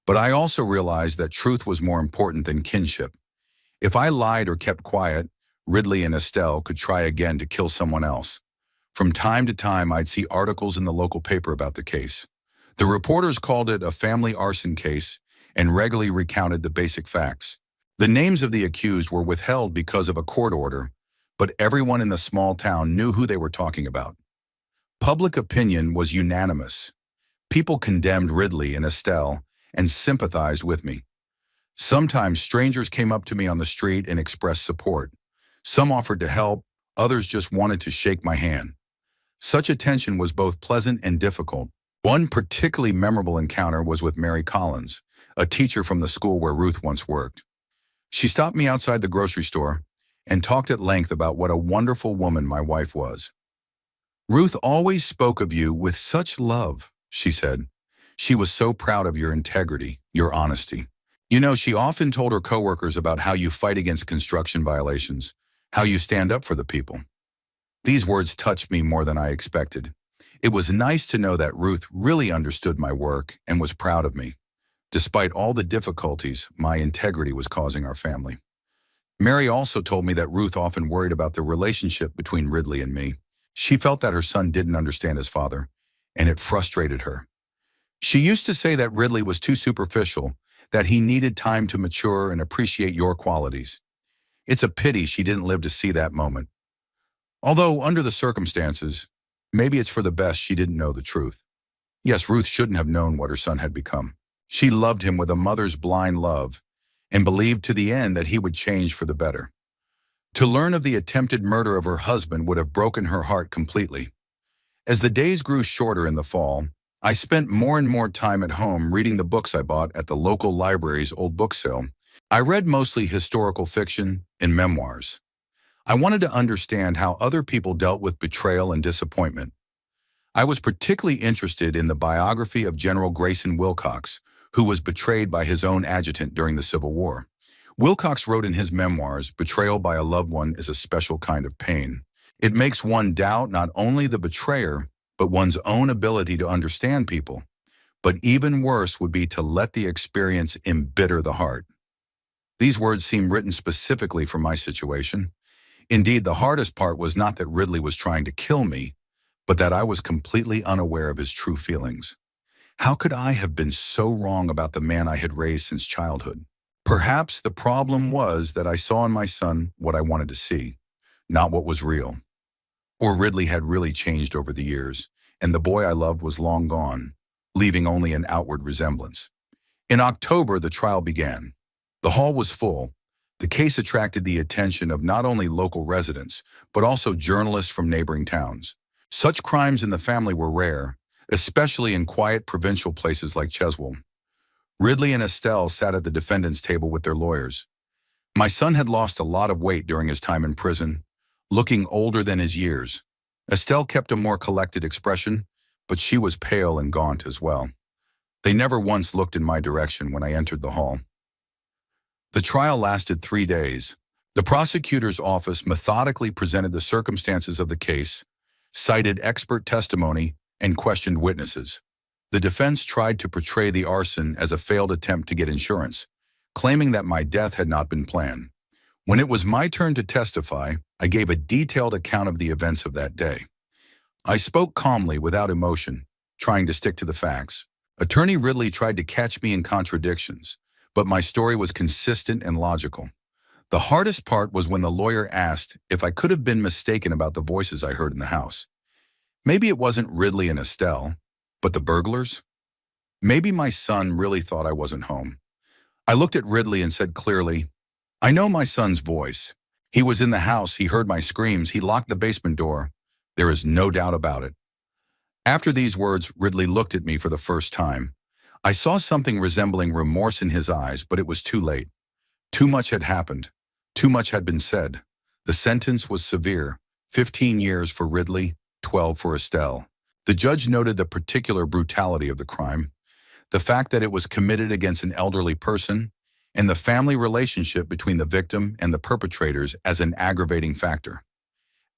But I also realized that truth was more important than kinship. If I lied or kept quiet, Ridley and Estelle could try again to kill someone else. From time to time, I'd see articles in the local paper about the case. The reporters called it a family arson case and regularly recounted the basic facts. The names of the accused were withheld because of a court order, but everyone in the small town knew who they were talking about. Public opinion was unanimous. People condemned Ridley and Estelle and sympathized with me. Sometimes strangers came up to me on the street and expressed support. Some offered to help, others just wanted to shake my hand. Such attention was both pleasant and difficult. One particularly memorable encounter was with Mary Collins, a teacher from the school where Ruth once worked. She stopped me outside the grocery store and talked at length about what a wonderful woman my wife was. Ruth always spoke of you with such love, she said. She was so proud of your integrity, your honesty. You know, she often told her coworkers about how you fight against construction violations, how you stand up for the people. These words touched me more than I expected. It was nice to know that Ruth really understood my work and was proud of me. Despite all the difficulties, my integrity was causing our family. Mary also told me that Ruth often worried about the relationship between Ridley and me. She felt that her son didn't understand his father, and it frustrated her. She used to say that Ridley was too superficial, that he needed time to mature and appreciate your qualities. It's a pity she didn't live to see that moment. Although, under the circumstances, maybe it's for the best she didn't know the truth. Yes, Ruth shouldn't have known what her son had become. She loved him with a mother's blind love and believed to the end that he would change for the better. To learn of the attempted murder of her husband would have broken her heart completely. As the days grew shorter in the fall, I spent more and more time at home reading the books I bought at the local library's old book sale. I read mostly historical fiction and memoirs. I wanted to understand how other people dealt with betrayal and disappointment. I was particularly interested in the biography of General Grayson Wilcox, who was betrayed by his own adjutant during the Civil War. Wilcox wrote in his memoirs, "Betrayal by a loved one is a special kind of pain. It makes one doubt not only the betrayer, but one's own ability to understand people. But even worse would be to let the experience embitter the heart." These words seem written specifically for my situation. Indeed, the hardest part was not that Ridley was trying to kill me, but that I was completely unaware of his true feelings. How could I have been so wrong about the man I had raised since childhood? Perhaps the problem was that I saw in my son what I wanted to see, not what was real. Or Ridley had really changed over the years, and the boy I loved was long gone, leaving only an outward resemblance. In October, the trial began. The hall was full. The case attracted the attention of not only local residents, but also journalists from neighboring towns. Such crimes in the family were rare, especially in quiet provincial places like Cheswold. Ridley and Estelle sat at the defendant's table with their lawyers. My son had lost a lot of weight during his time in prison, looking older than his years. Estelle kept a more collected expression, but she was pale and gaunt as well. They never once looked in my direction when I entered the hall. The trial lasted 3 days. The prosecutor's office methodically presented the circumstances of the case, cited expert testimony, and questioned witnesses. The defense tried to portray the arson as a failed attempt to get insurance, claiming that my death had not been planned. When it was my turn to testify, I gave a detailed account of the events of that day. I spoke calmly without emotion, trying to stick to the facts. Attorney Ridley tried to catch me in contradictions, but my story was consistent and logical. The hardest part was when the lawyer asked if I could have been mistaken about the voices I heard in the house. Maybe it wasn't Ridley and Estelle, but the burglars? Maybe my son really thought I wasn't home. I looked at Ridley and said clearly, "I know my son's voice. He was in the house, he heard my screams, he locked the basement door. There is no doubt about it." After these words, Ridley looked at me for the first time. I saw something resembling remorse in his eyes, but it was too late. Too much had happened. Too much had been said. The sentence was severe, 15 years for Ridley, 12 for Estelle. The judge noted the particular brutality of the crime, the fact that it was committed against an elderly person, and the family relationship between the victim and the perpetrators as an aggravating factor.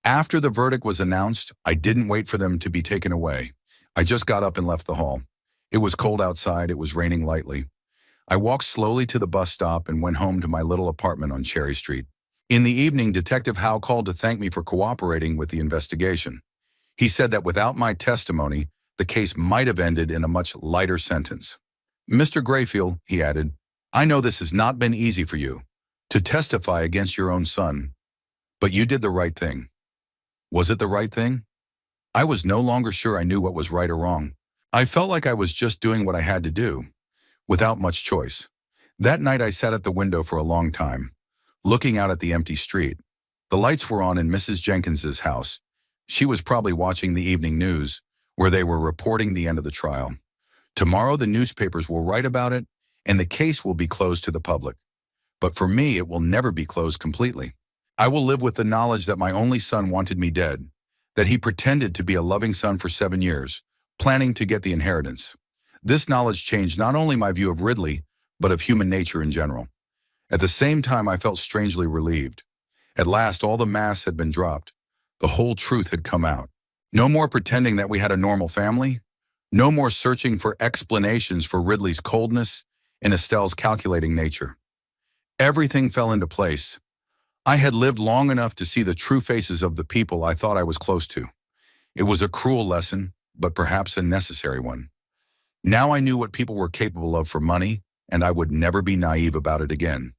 After the verdict was announced, I didn't wait for them to be taken away. I just got up and left the hall. It was cold outside, it was raining lightly. I walked slowly to the bus stop and went home to my little apartment on Cherry Street. In the evening, Detective Howe called to thank me for cooperating with the investigation. He said that without my testimony, the case might have ended in a much lighter sentence. "Mr. Grayfield," he added, "I know this has not been easy for you, to testify against your own son, but you did the right thing." Was it the right thing? I was no longer sure I knew what was right or wrong. I felt like I was just doing what I had to do, without much choice. That night I sat at the window for a long time, looking out at the empty street. The lights were on in Mrs. Jenkins's house. She was probably watching the evening news, where they were reporting the end of the trial. Tomorrow the newspapers will write about it, and the case will be closed to the public. But for me, it will never be closed completely. I will live with the knowledge that my only son wanted me dead, that he pretended to be a loving son for 7 years, planning to get the inheritance. This knowledge changed not only my view of Ridley, but of human nature in general. At the same time, I felt strangely relieved. At last, all the masks had been dropped. The whole truth had come out. No more pretending that we had a normal family. No more searching for explanations for Ridley's coldness and Estelle's calculating nature. Everything fell into place. I had lived long enough to see the true faces of the people I thought I was close to. It was a cruel lesson, but perhaps a necessary one. Now I knew what people were capable of for money, and I would never be naive about it again.